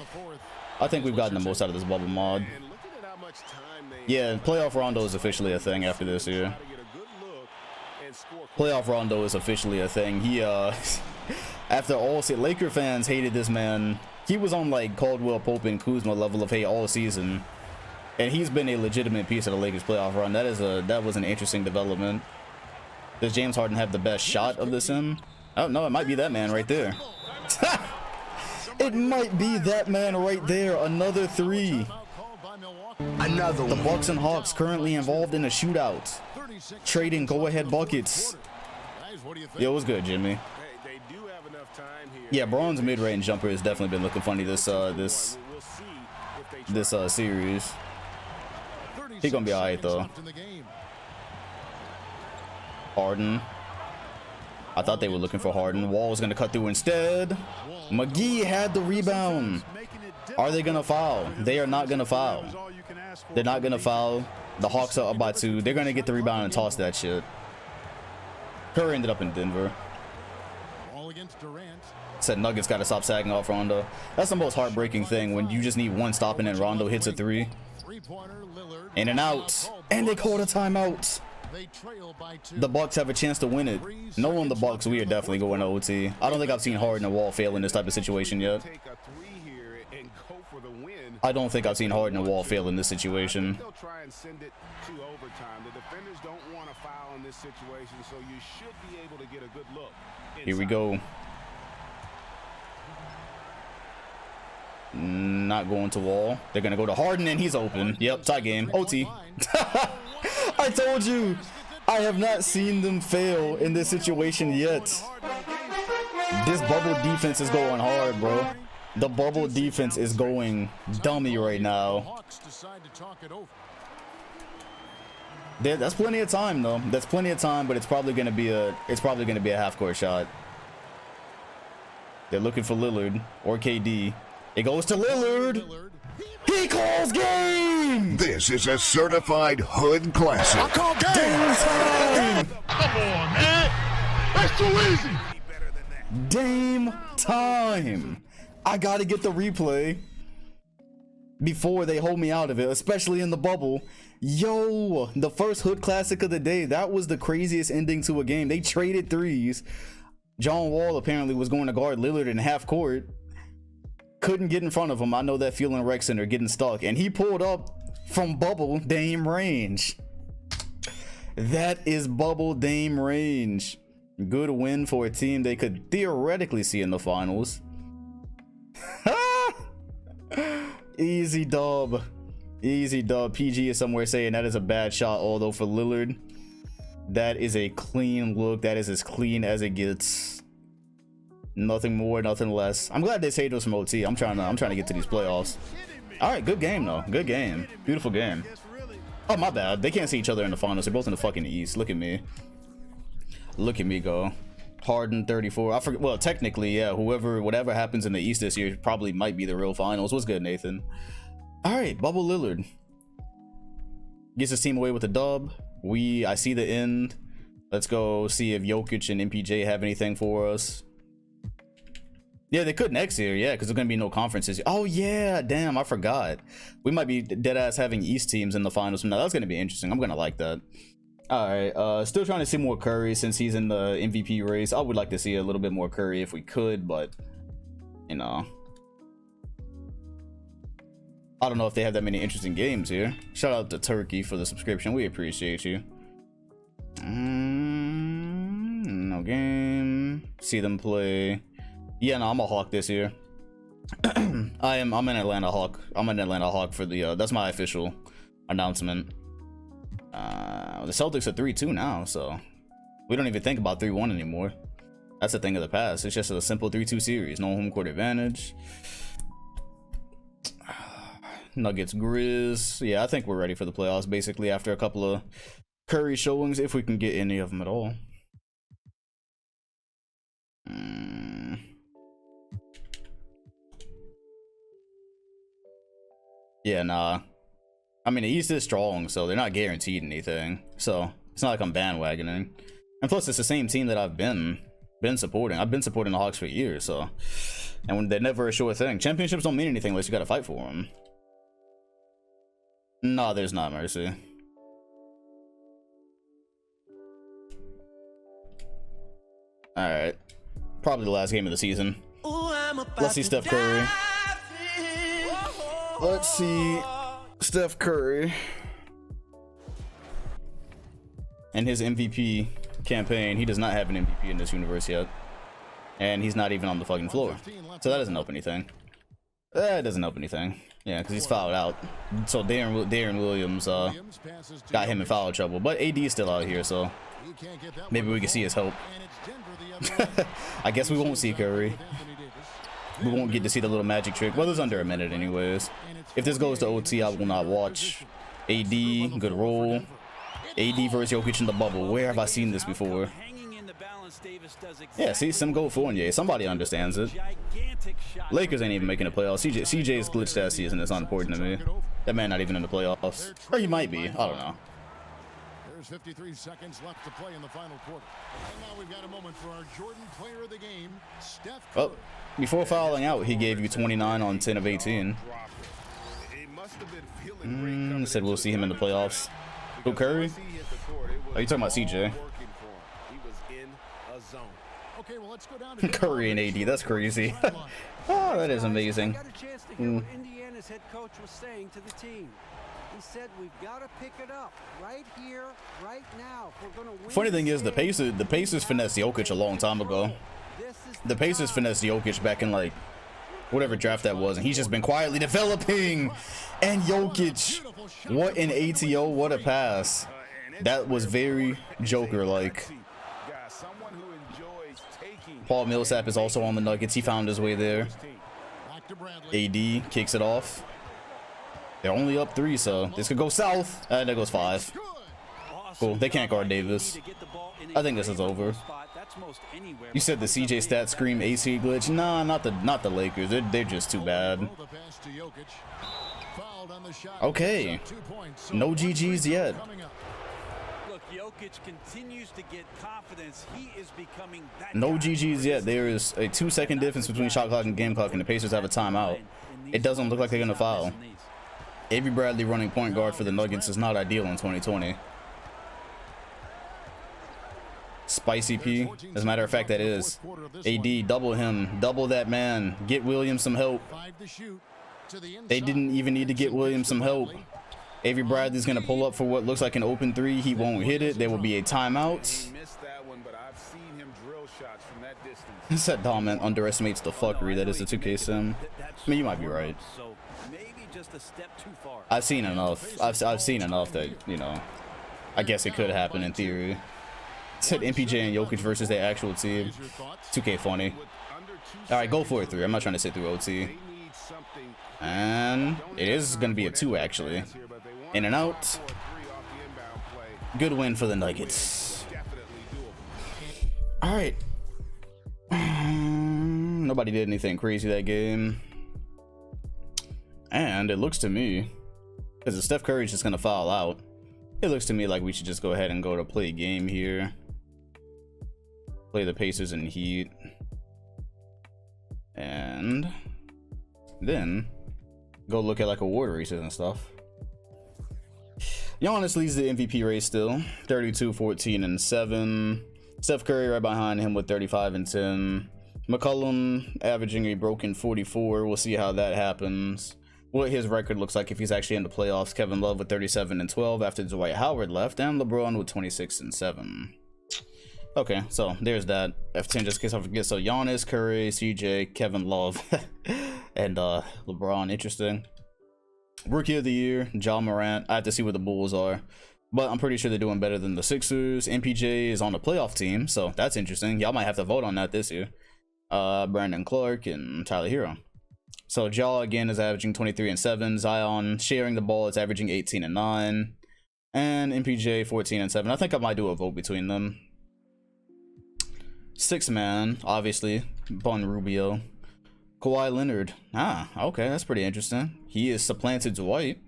I think we've gotten the most out of this bubble mod. Yeah, playoff Rondo is officially a thing after this year. Playoff Rondo is officially a thing. He after all, Laker fans hated this man. He was on like Caldwell Pope and Kuzma level of hate all season, and he's been a legitimate piece of the Lakers playoff run. That was an interesting development. Does James Harden have the best shot of the sim? Oh no, it might be that man right there. It might be that man right there. Another 3. Another one. The Bucks and Hawks currently involved in a shootout, trading go-ahead buckets. Yo, what's good, Jimmy? Yeah, Braun's mid-range jumper has definitely been looking funny this series. He gonna be alright though. Harden. I thought they were looking for Harden. Wall's gonna cut through instead. McGee had the rebound. Are they gonna foul? They are not gonna foul. They're not gonna foul. The Hawks are up by 2. They're gonna get the rebound and toss that shit. Curry ended up in Denver. Said Nuggets gotta stop sagging off Rondo. That's the most heartbreaking thing, when you just need one stop and then Rondo hits a 3. In and out. And they called a timeout. The Bucks have a chance to win it. Knowing the Bucks, we are definitely going to OT. I don't think I've seen Harden and Wall fail in this type of situation yet. I don't think I've seen Harden and Wall fail in this situation. They'll try and send it to overtime. The defenders don't want to foul in this situation, so you should be able to get a good look. Here we go. Not going to Wall. They're gonna go to Harden, and he's open. Yep, tie game. OT. I told you, I have not seen them fail in this situation yet. This bubble defense is going hard, bro. The bubble defense is going dummy right now. That's plenty of time, though. That's plenty of time, but it's probably gonna be a half-court shot. They're looking for Lillard or KD. It goes to Lillard. He calls game. This is a certified hood classic. I call game. Dame time. Come on, man. That's too easy. Dame time. I gotta get the replay before they hold me out of it, especially in the bubble. Yo, the first hood classic of the day. That was the craziest ending to a game. They traded threes. John Wall apparently was going to guard Lillard in half court. Couldn't get in front of him. I know that feeling, Rec Center, getting stuck. And he pulled up from bubble Dame range. That is bubble Dame range. Good win for a team they could theoretically see in the finals. Easy dub. Easy dub. PG is somewhere saying that is a bad shot, although for Lillard, that is a clean look. That is as clean as it gets. Nothing more, nothing less. I'm glad they saved us from OT. I'm trying to get to these playoffs. All right, good game though. Good game. Beautiful game. Oh, my bad. They can't see each other in the finals. They're both in the fucking East. Look at me. Look at me go. Harden 34. I forget. Well, technically, yeah. Whatever happens in the East this year probably might be the real finals. What's good, Nathan? All right, Bubble Lillard gets his team away with a dub. I see the end. Let's go see if Jokic and MPJ have anything for us. Yeah, they could next year. Yeah, because there's gonna be no conferences. Oh yeah, damn, I forgot. We might be dead ass having East teams in the finals. Now that's gonna be interesting. I'm gonna like that. All right, still trying to see more Curry since he's in the MVP race. I would like to see a little bit more Curry if we could, but you know, I don't know if they have that many interesting games here. Shout out to Turkey for the subscription. We appreciate you. No game. See them play. Yeah, no, I'm a Hawk this year. I'm an Atlanta Hawk. I'm an Atlanta Hawk for the that's my official announcement. The Celtics are 3-2 now, so we don't even think about 3-1 anymore. That's a thing of the past. It's just a simple 3-2 series. No home court advantage. Nuggets, Grizz. Yeah, I think we're ready for the playoffs basically after a couple of Curry showings, if we can get any of them at all. Yeah, nah. I mean, the East is strong, so they're not guaranteed anything. So it's not like I'm bandwagoning. And plus, it's the same team that I've been supporting. I've been supporting the Hawks for years, so. And when they're never a sure thing. Championships don't mean anything unless you gotta fight for them. Nah, there's not, Mercy. Alright. Probably the last game of the season. Let's see Steph Curry. Let's see Steph Curry and his MVP campaign. He does not have an MVP in this universe yet, and he's not even on the fucking floor, so that doesn't help anything. That doesn't help anything. Yeah, because he's fouled out. So Darren Williams got him in foul trouble, but AD is still out here, so maybe we can see his help. I guess we won't see Curry. We won't get to see the little magic trick. Well, it's under a minute anyways. If this goes to OT, I will not watch. AD, good roll. AD versus Jokic in the bubble. Where have I seen this before? Yeah, see, some gold Fournier. Somebody understands it. Lakers ain't even making the playoffs. CJ's glitched ass season is unimportant to me. That man not even in the playoffs. Or he might be. I don't know. There's 53 seconds left to play in the final quarter. And now we've got a moment for our Jordan player of the game, Steph Curry. Oh, before fouling out, he gave you 29 on 10 of 18. Said we'll see him in the playoffs. Who, Curry? Oh, you talking about CJ? Okay, well, let's go down to Curry and AD, that's crazy. Oh, that is amazing. I got a chance to hear what Indiana's head coach was saying to the team. He said we've got to pick it up right here, right now. If we're gonna win. Funny thing is, the Pacers finessed Jokic a long time ago. The Pacers finessed Jokic back in like whatever draft that was, and he's just been quietly developing. And Jokic, what an ATO, what a pass. That was very Joker-like. Paul Millsap is also on the Nuggets. He found his way there. AD kicks it off. They're only up 3, so this could go south. And there goes 5. Cool. They can't guard Davis. I think this is over. You said the CJ stat scream AC glitch. Nah, not the Lakers. They're just too bad. Okay. No GGs yet. Look, Jokic continues to get confidence. He is becoming that No guy. GGs yet. There is a 2-second difference between shot clock and game clock, and the Pacers have a timeout. It doesn't look like they're gonna foul. Avery Bradley running point guard for the Nuggets is not ideal in 2020. Spicy P. As a matter of fact, that is. AD, double him. Double that man. Get Williams some help. They didn't even need to get Williams some help. Avery Bradley's going to pull up for what looks like an open 3. He won't hit it. There will be a timeout. That Dominant underestimates the fuckery that is the 2K sim. I mean, you might be right. I've seen enough. I've seen enough that, you know, I guess it could happen in theory. Said MPJ and Jokic versus their actual team. 2K funny. Alright, go for it 3. I'm not trying to sit through OT. And it is going to be a 2 actually. In and out. Good win for the Nuggets. Alright. Nobody did anything crazy that game. And it looks to me, because if Steph Curry's just going to foul out, it looks to me like we should just go ahead and go to play game here. Play the Pacers and Heat. And then go look at like award races and stuff. Giannis leads the MVP race still. 32, 14, and 7. Steph Curry right behind him with 35 and 10. McCollum averaging a broken 44. We'll see how that happens. What his record looks like if he's actually in the playoffs. Kevin Love with 37 and 12 after Dwight Howard left, and LeBron with 26 and 7. Okay, so there's that. F10 just in case I forget. So Giannis, Curry, CJ, Kevin Love, and LeBron. Interesting. Rookie of the year, Ja Morant. I have to see what the Bulls are, but I'm pretty sure they're doing better than the Sixers. MPJ is on the playoff team, so that's interesting. Y'all might have to vote on that this year. Brandon Clark and Tyler Hero. So Ja again is averaging 23 and 7. Zion sharing the ball is averaging 18 and 9. And MPJ 14 and 7. I think I might do a vote between them. 6 man, obviously, Bun Rubio. Kawhi Leonard. Ah, okay, that's pretty interesting. He is supplanted Dwight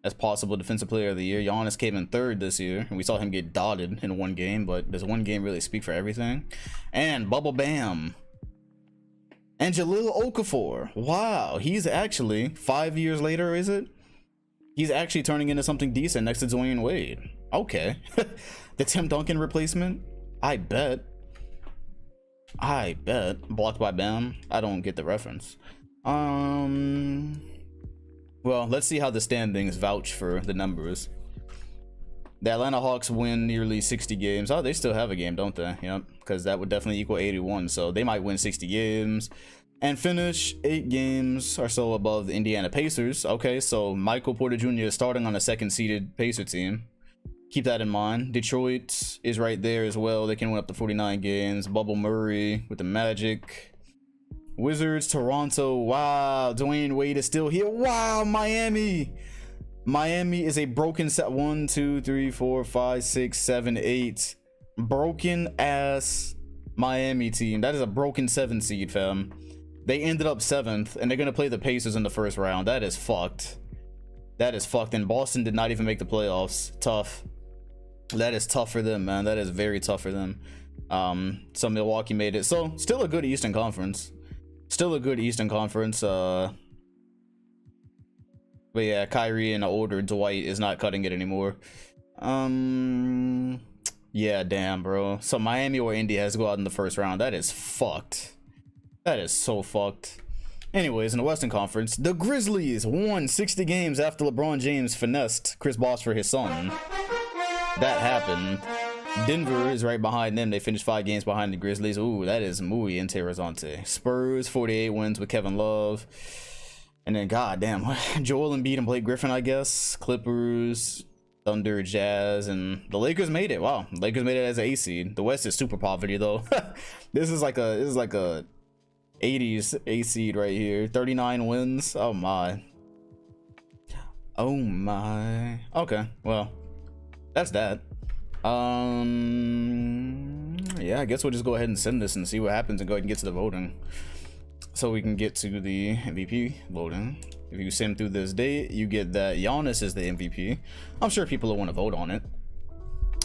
as possible defensive player of the year. Giannis came in 3rd this year, and we saw him get dotted in one game, but does one game really speak for everything? And Bubble Bam. And Jahlil Okafor. Wow, he's actually 5 years later, is it? He's actually turning into something decent next to Dwayne Wade. Okay. The Tim Duncan replacement? I bet. Blocked by Bam. I don't get the reference. Well, let's see how the standings vouch for the numbers. The Atlanta Hawks win nearly 60 games. Oh, they still have a game, don't they? Yep, because that would definitely equal 81. So they might win 60 games and finish 8 games or so above the Indiana Pacers. Okay, so Michael Porter Jr. is starting on a 2nd-seeded Pacer team. Keep that in mind. Detroit is right there as well. They can win up to 49 games. Bubble Murray with the Magic. Wizards, Toronto. Wow, Dwayne Wade is still here. Wow, Miami. Miami is a broken set. 1, 2, 3, 4, 5, 6, 7, 8. Broken ass Miami team. That is a broken 7 seed, fam. They ended up 7th, and they're gonna play the Pacers in the first round. That is fucked. That is fucked. And Boston did not even make the playoffs. Tough. That is tough for them, man. That is very tough for them. So Milwaukee made it. So still a good Eastern Conference. Still a good Eastern Conference. But yeah, Kyrie and the older Dwight is not cutting it anymore. Giannis Yeah, damn, bro. So Miami or Indy has to go out in the first round. That is fucked. That is so fucked. Anyways, in the Western Conference, the Grizzlies won 60 games after LeBron James finessed Chris Bosh for his son. That happened. Denver is right behind them. They finished 5 games behind the Grizzlies. Ooh, that is muy interesante. Spurs, 48 wins with Kevin Love. And then, goddamn, Joel Embiid and Blake Griffin, I guess. Clippers, Thunder, Jazz, and the Lakers made it. Wow, Lakers made it as an 8 seed. The West is super poverty though. This is like a 80s 8 seed right here. 39 wins. Oh my. Oh my. Okay, well, that's that. Yeah, I guess we'll just go ahead and send this and see what happens and go ahead and get to the voting. So we can get to the MVP voting. If you send through this date, you get that Giannis is the MVP. I'm sure people will want to vote on it.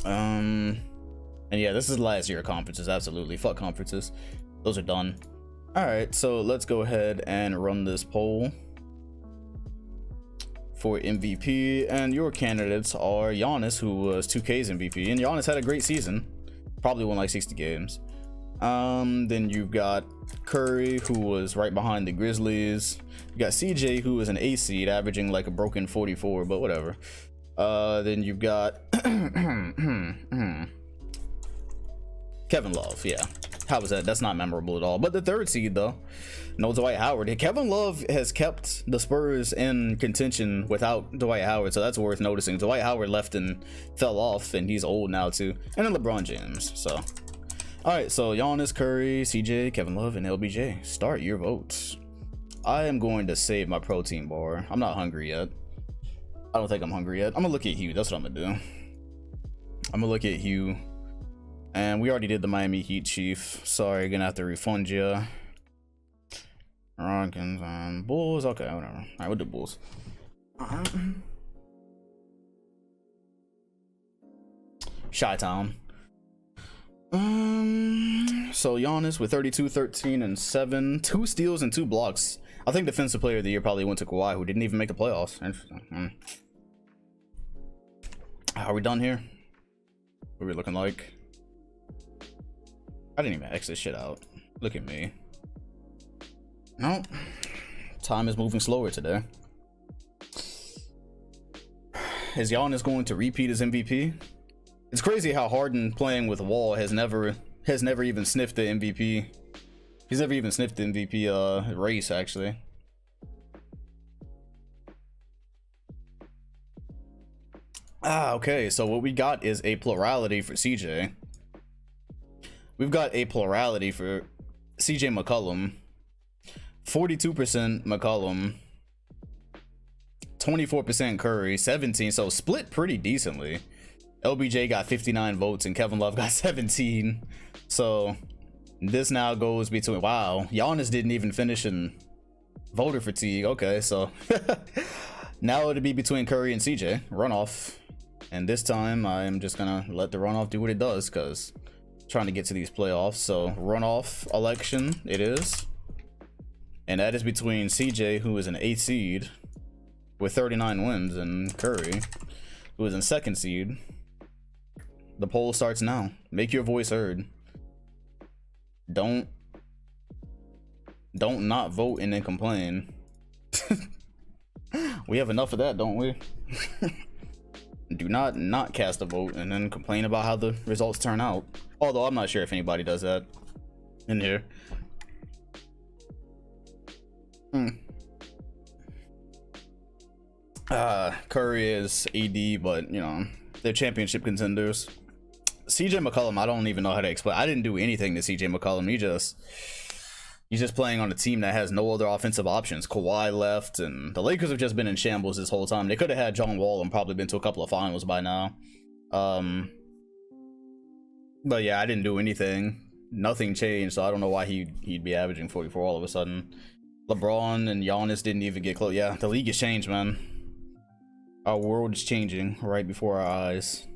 And yeah, this is last year of conferences. Absolutely, fuck conferences. Those are done. All right, so let's go ahead and run this poll for MVP, and your candidates are Giannis, who was 2K's MVP, and Giannis had a great season, probably won like 60 games. Then you've got Curry, who was right behind the Grizzlies. You got CJ, who was an 8 seed, averaging like a broken 44, but whatever. Then you've got Kevin Love. Yeah, how was that? That's not memorable at all. But the 3rd seed though, no Dwight Howard. Kevin Love has kept the Spurs in contention without Dwight Howard, so that's worth noticing. Dwight Howard left and fell off, and he's old now too. And then LeBron James. So, all right. So Giannis, Curry, CJ, Kevin Love, and LBJ. Start your votes. I am going to save my protein bar. I'm not hungry yet. I don't think I'm hungry yet. I'm gonna look at Hugh. That's what I'm gonna do. I'm gonna look at Hugh. And we already did the Miami Heat, Chief. Sorry, gonna have to refund you. Rockets and Bulls. Okay, whatever. All right, we'll do Bulls. Chi-Town. So Giannis with 32, 13, and 7. 2 steals and 2 blocks. I think Defensive Player of the Year probably went to Kawhi, who didn't even make the playoffs. Interesting. Are we done here? What are we looking like? I didn't even X this shit out. Look at me. No. Time is moving slower today. Is Giannis going to repeat as MVP? It's crazy how Harden playing with Wall has never even sniffed the MVP. He's never even sniffed the MVP race, actually. Okay, so what we got is a plurality for CJ. We've got a plurality for CJ McCollum. 42% McCollum. 24% Curry. 17, so split pretty decently. LBJ got 59 votes and Kevin Love got 17. So this now goes between, wow, Giannis didn't even finish in voter fatigue. Okay, so now it'll be between Curry and CJ. Runoff. And this time I'm just gonna let the runoff do what it does, because trying to get to these playoffs. So runoff election it is, and that is between CJ, who is an 8 seed with 39 wins, and Curry, who is in 2nd seed. The poll starts now. Make your voice heard. Don't not vote and then complain. We have enough of that, don't we? Do not cast a vote and then complain about how the results turn out. Although I'm not sure if anybody does that in here. Curry is AD, but you know, they're championship contenders. CJ McCollum, I don't even know how to explain. I didn't do anything to CJ McCollum. He's just playing on a team that has no other offensive options. Kawhi left, and the Lakers have just been in shambles this whole time. They could have had John Wall and probably been to a couple of finals by now. But yeah, I didn't do anything. Nothing changed, so I don't know why he'd be averaging 44 all of a sudden. LeBron and Giannis didn't even get close. Yeah, the league has changed, man. Our world is changing right before our eyes.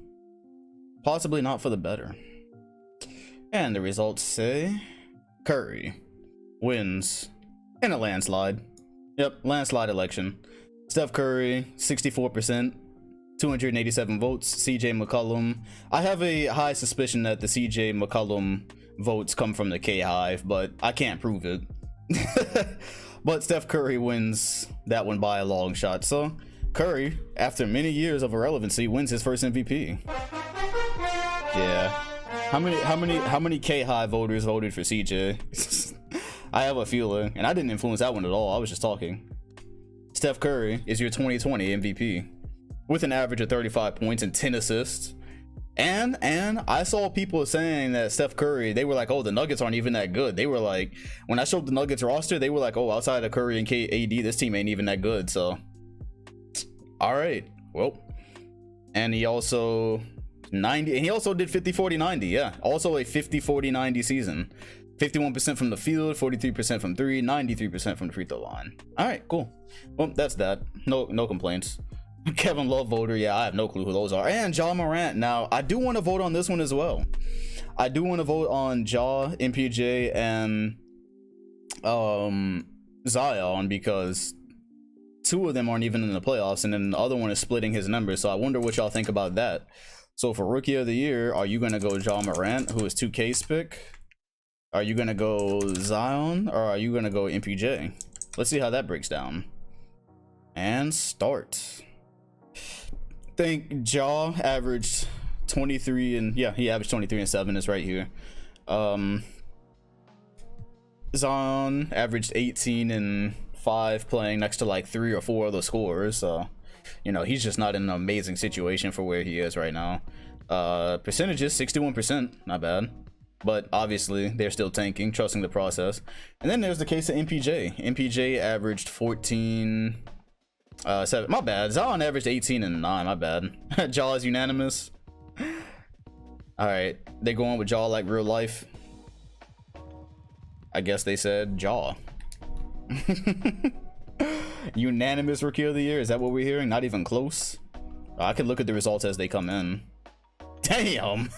Possibly not for the better. And the results say Curry wins in a landslide. Yep, landslide election. Steph Curry, 64%. 287 votes. CJ McCollum. I have a high suspicion that the CJ McCollum votes come from the K Hive, but I can't prove it. But Steph Curry wins that one by a long shot. So Curry, after many years of irrelevancy, wins his first MVP. Yeah. How many K Hive voters voted for CJ? I have a feeling, and I didn't influence that one at all. I was just talking. Steph Curry is your 2020 MVP with an average of 35 points and 10 assists. And I saw people saying that Steph Curry, they were like, oh, the Nuggets aren't even that good. They were like, when I showed the Nuggets roster, they were like, oh, outside of Curry and AD, this team ain't even that good. So, all right, well, and he also did 50-40-90. Yeah, also a 50-40-90 season. 51% from the field, 43% from three, 93% from the free throw line. All right, cool. Well, that's that. No complaints. Kevin Love voter, yeah, I have no clue who those are. And Ja Morant. Now, I do want to vote on this one as well. I do want to vote on Ja, MPJ, and Zion, because two of them aren't even in the playoffs, and then the other one is splitting his numbers. So I wonder what y'all think about that. So for Rookie of the Year, are you gonna go Ja Morant, who is 2K's pick? Are you gonna go Zion, or are you gonna go MPJ? Let's see how that breaks down. And start. I think Ja averaged 23 and yeah, he averaged 23 and 7 is right here. Zion averaged 18 and 5 playing next to like 3 or 4 of the scorers. So, you know, he's just not in an amazing situation for where he is right now. Percentages 61%, not bad. But obviously they're still tanking, trusting the process. And then there's the case of MPJ. MPJ averaged 14 7. My bad. Zion averaged 18 and 9. My bad. Ja is unanimous. All right, they going with Ja like real life. I guess they said Ja. Unanimous Rookie of the Year. Is that what we're hearing? Not even close. I can look at the results as they come in. Damn.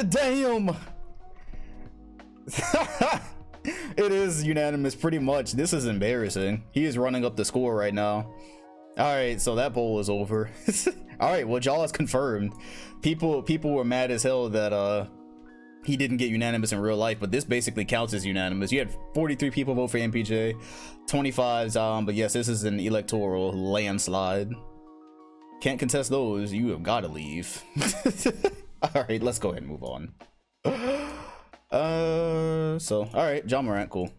Damn. It is unanimous pretty much. This is embarrassing. He is running up the score right now. All right, so that poll is over. All right, well, Ja is confirmed. People were mad as hell that he didn't get unanimous in real life, but this basically counts as unanimous. You had 43 people vote for MPJ, 25 Zion, but yes, this is an electoral landslide. Can't contest those. You have got to leave. All right, let's go ahead and move on. So all right, Ja Morant, cool.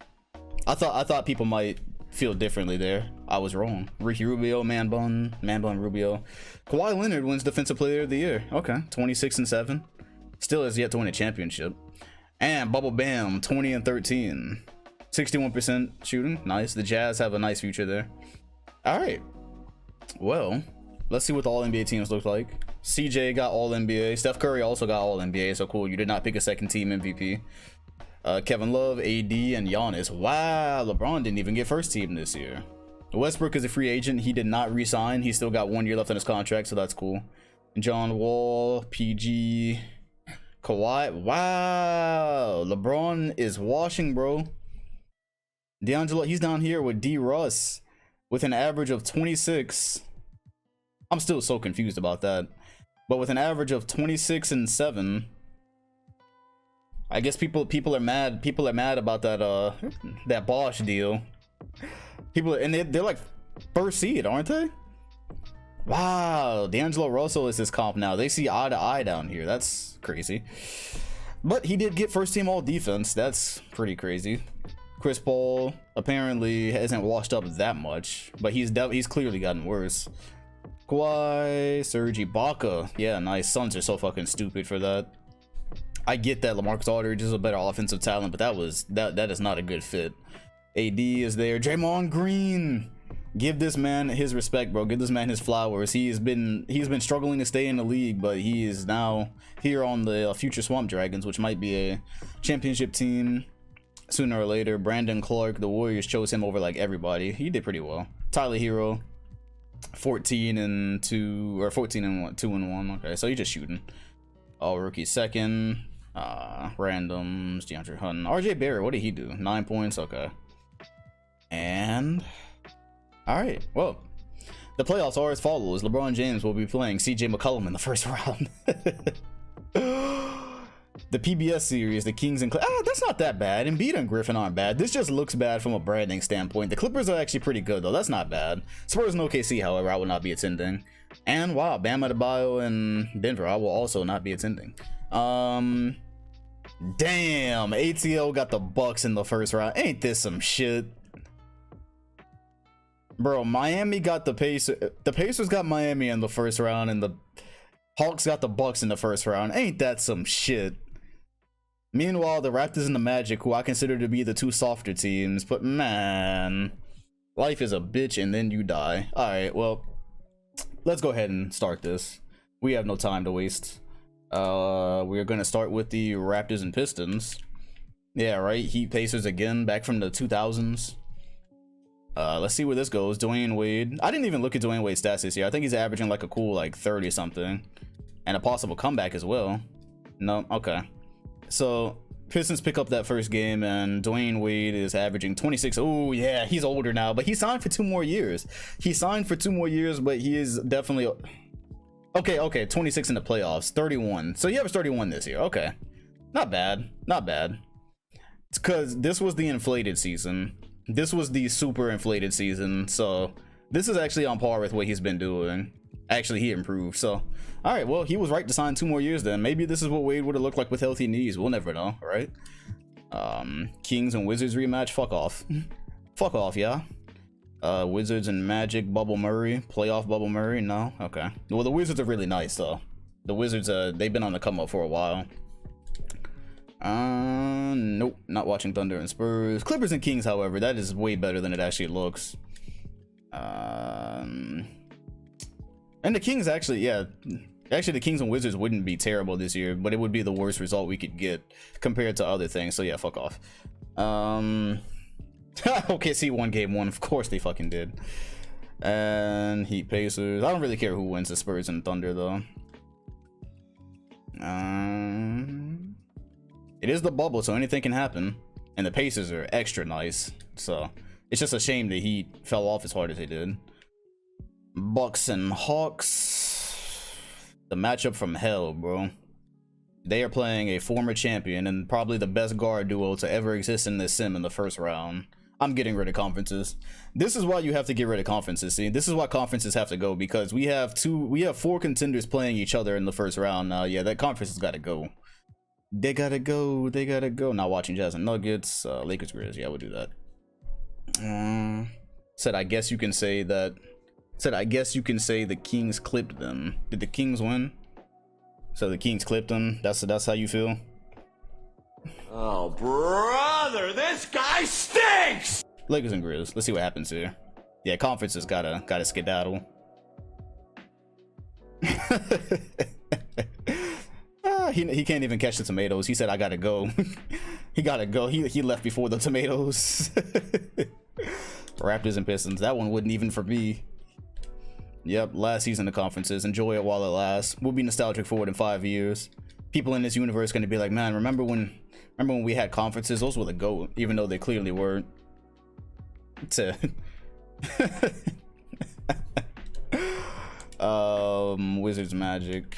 I thought people might feel differently there. I was wrong. Ricky Rubio, man bun Rubio. Kawhi Leonard wins Defensive Player of the Year. Okay, 26 and 7. Still has yet to win a championship. And Bubble Bam, 20 and 13. 61% shooting. Nice. The Jazz have a nice future there. All right. Well, let's see what the All-NBA teams look like. CJ got All-NBA. Steph Curry also got All-NBA, so cool. You did not pick a second team MVP. Kevin Love, AD, and Giannis. Wow, LeBron didn't even get first team this year. Westbrook is a free agent. He did not re-sign. He's still got 1 year left on his contract, so that's cool. John Wall, PG, Kawhi. Wow, LeBron is washing, bro. D'Angelo, he's down here with D. Russ with an average of 26. I'm still so confused about that. But with an average of 26 and 7, I guess people are mad. People are mad about that Bosch deal. They're like first seed, aren't they? Wow, D'Angelo Russell is his comp now. They see eye to eye down here. That's crazy. But he did get first team all defense. That's pretty crazy. Chris Paul apparently hasn't washed up that much, but he's clearly gotten worse. Kawhi, Serge Ibaka. Yeah, nice. Suns are so fucking stupid for that. I get that LaMarcus Aldridge is a better offensive talent, but that is not a good fit. AD is there. Draymond Green. Give this man his respect, bro. Give this man his flowers. He's been struggling to stay in the league, but he is now here on the future Swamp Dragons, which might be a championship team sooner or later. Brandon Clark, the Warriors chose him over like everybody. He did pretty well. Tyler Hero, 14 and 2 or 14 and 1, 2 and 1. Okay, so he's just shooting. All rookie second. Randoms. DeAndre Hunter. RJ Barrett, what did he do? 9 points. Okay. And all right, well, The playoffs are as follows. LeBron James will be playing CJ McCollum in the first round. The PBS series, the Kings and that's not that bad. Embiid and Griffin aren't bad. This just looks bad from a branding standpoint. The Clippers are actually pretty good though. That's not bad. Spurs and OKC, however, I will not be attending. And wow, Bam Adebayo and Denver, I will also not be attending. Damn, ATL got the Bucks in the first round. Ain't this some shit? Bro, Miami got the Pacers. The Pacers got Miami in the first round, and the Hawks got the Bucks in the first round. Ain't that some shit? Meanwhile, the Raptors and the Magic, who I consider to be the two softer teams, but man, life is a bitch and then you die. Alright, well, let's go ahead and start this. We have no time to waste. We're gonna start with the Raptors and Pistons. Yeah, right, Heat Pacers again, back from the 2000s. Let's see where this goes. Dwayne Wade. I didn't even look at Dwayne Wade's stats this year. I think he's averaging like a cool like 30 something. And a possible comeback as well. No, okay. So Pistons pick up that first game and Dwayne Wade is averaging 26. Oh yeah, he's older now, but he signed for 2 more years. He signed for 2 more years, but he is definitely okay. 26 in the playoffs, 31. So he averaged 31 this year. Okay, not bad, not bad. It's because this was the inflated season. This was the super inflated season. So this is actually on par with what he's been doing. Actually, he improved. So all right, well, he was right to sign 2 more years then. Maybe this is what Wade would have looked like with healthy knees. We'll never know, right? Kings and Wizards rematch. Fuck off. Fuck off, yeah. Wizards and Magic, Bubble Murray. Playoff Bubble Murray. No? Okay. Well, the Wizards are really nice, though. The Wizards, they've been on the come up for a while. Nope. Not watching Thunder and Spurs. Clippers and Kings, however, that is way better than it actually looks. And the Kings actually, yeah. Actually, the Kings and Wizards wouldn't be terrible this year, but it would be the worst result we could get compared to other things. So yeah, fuck off. Okay, see, won game 1. Of course they fucking did. And Heat Pacers. I don't really care who wins, the Spurs and Thunder though. It is the bubble, so anything can happen. And the Pacers are extra nice. So it's just a shame the Heat fell off as hard as they did. Bucks and Hawks. The matchup from hell, bro. They are playing a former champion and probably the best guard duo to ever exist in this sim in the first round. I'm getting rid of conferences. This is why you have to get rid of conferences. See, this is why conferences have to go, because we have 4 contenders playing each other in the first round. Yeah, that conference has got to go. They gotta go. They gotta go. Not watching Jazz and Nuggets. Lakers Grizz. Yeah, we'll do that. Said I guess you can say that. Said I guess you can say the Kings clipped them. Did the Kings win? So the Kings clipped them. That's how you feel. Oh, brother, this guy stinks! Lakers and Grizz. Let's see what happens here. Yeah, conferences gotta skedaddle. He can't even catch the tomatoes. He said I gotta go. He gotta go. He left before the tomatoes. Raptors and Pistons. That one wouldn't even for me. Yep, last season of conferences. Enjoy it while it lasts. We'll be nostalgic for it in 5 years. People in this universe are gonna be like, man, remember when we had conferences? Those were the GOAT, even though they clearly weren't. Wizards Magic.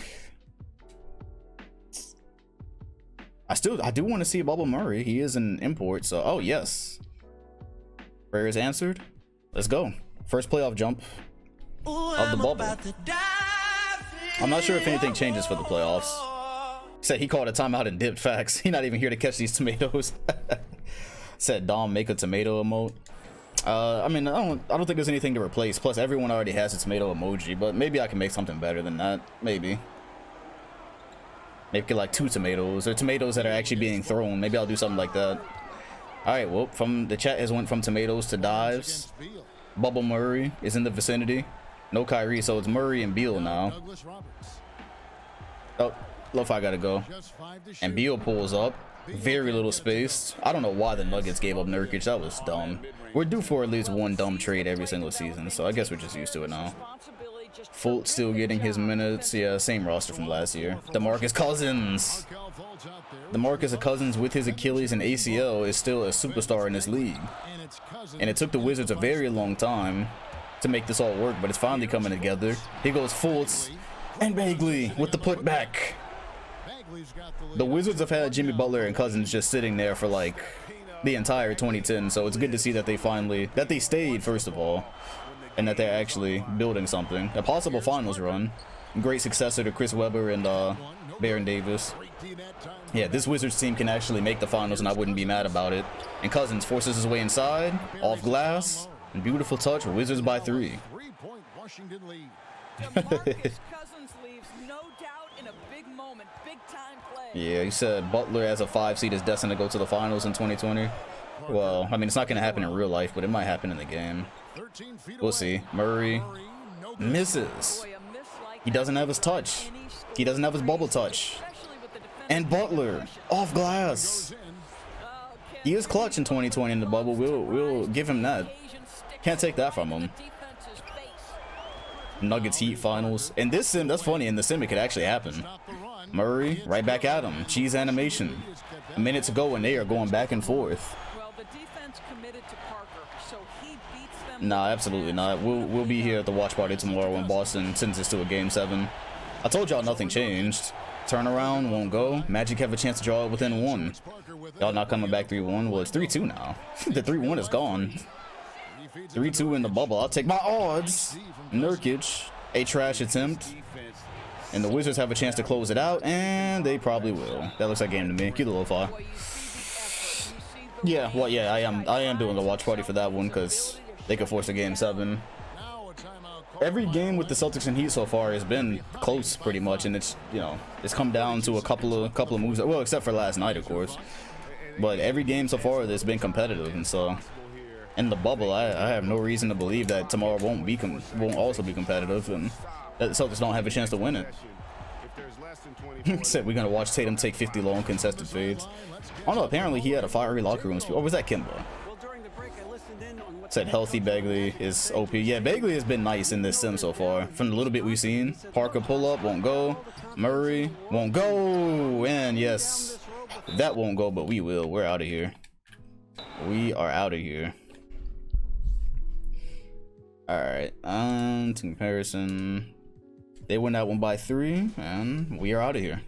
I do want to see Bubble Murray. He is an import, so oh yes. Prayers answered. Let's go. First playoff jump of the bubble. I'm not sure if anything changes for the playoffs. Said he called a timeout and dipped. Facts. He not even here to catch these tomatoes. Said Dom, make a tomato emote. I mean, I don't think there's anything to replace. Plus, everyone already has a tomato emoji, but maybe I can make something better than that. Maybe get like 2 tomatoes or tomatoes that are actually being thrown. Maybe I'll do something like that. All right. Well, from the chat has went from tomatoes to dives. Bubble Murray is in the vicinity. No Kyrie, so it's Murray and Beal now. Oh, Lo-Fi gotta go. And Beal pulls up. Very little space. I don't know why the Nuggets gave up Nurkic. That was dumb. We're due for at least one dumb trade every single season, so I guess we're just used to it now. Fultz still getting his minutes. Yeah, same roster from last year. DeMarcus Cousins. DeMarcus Cousins with his Achilles and ACL is still a superstar in this league. And it took the Wizards a very long time to make this all work, but it's finally coming together. Here goes Fultz and Bagley with the putback. The Wizards have had Jimmy Butler and Cousins just sitting there for like the entire 2010, so it's good to see that they stayed, first of all, and that they're actually building something. A possible finals run. Great successor to Chris Webber and Baron Davis. Yeah, this Wizards team can actually make the finals, and I wouldn't be mad about it. And Cousins forces his way inside, off glass, and beautiful touch. Wizards by 3. Yeah, he said Butler as a 5 seed is destined to go to the finals in 2020. Well, I mean, it's not going to happen in real life, but it might happen in the game. We'll see. Murray misses. He doesn't have his touch. He doesn't have his bubble touch. And Butler off glass. He is clutch in 2020 in the bubble. We'll give him that. Can't take that from him. Nuggets Heat finals. In this sim, that's funny. In the sim, it could actually happen. Murray right back at him. Cheese animation. A minute to go, and they are going back and forth. Nah, absolutely not. We'll be here at the watch party tomorrow when Boston sends us to a game 7. I told y'all nothing changed. Turnaround won't go. Magic have a chance to draw it within 1. Y'all not coming back 3-1. Well, it's 3-2 now. The 3-1 is gone. 3-2 in the bubble. I'll take my odds. Nurkic, a trash attempt. And the Wizards have a chance to close it out, and they probably will. That looks like game to me. Cue the lo-fi. Yeah, well, yeah, I am doing the watch party for that one because they could force a game 7. Every game with the Celtics and Heat so far has been close, pretty much, and it's, you know, it's come down to a couple of moves. Well, except for last night, of course. But every game so far has been competitive, and so in the bubble, I have no reason to believe that tomorrow won't also be competitive, and that the Celtics don't have a chance to win it. Said we're gonna watch Tatum take 50 long contested fades. Oh no, apparently he had a fiery locker room speech. Or was that Kimba? Said healthy Bagley is OP. Yeah, Bagley has been nice in this sim so far. From the little bit we've seen. Parker pull up, won't go. Murray won't go. And yes, that won't go, but we will. We're out of here. We are out of here. Alright, to comparison. They win that one by 3, and we are out of here.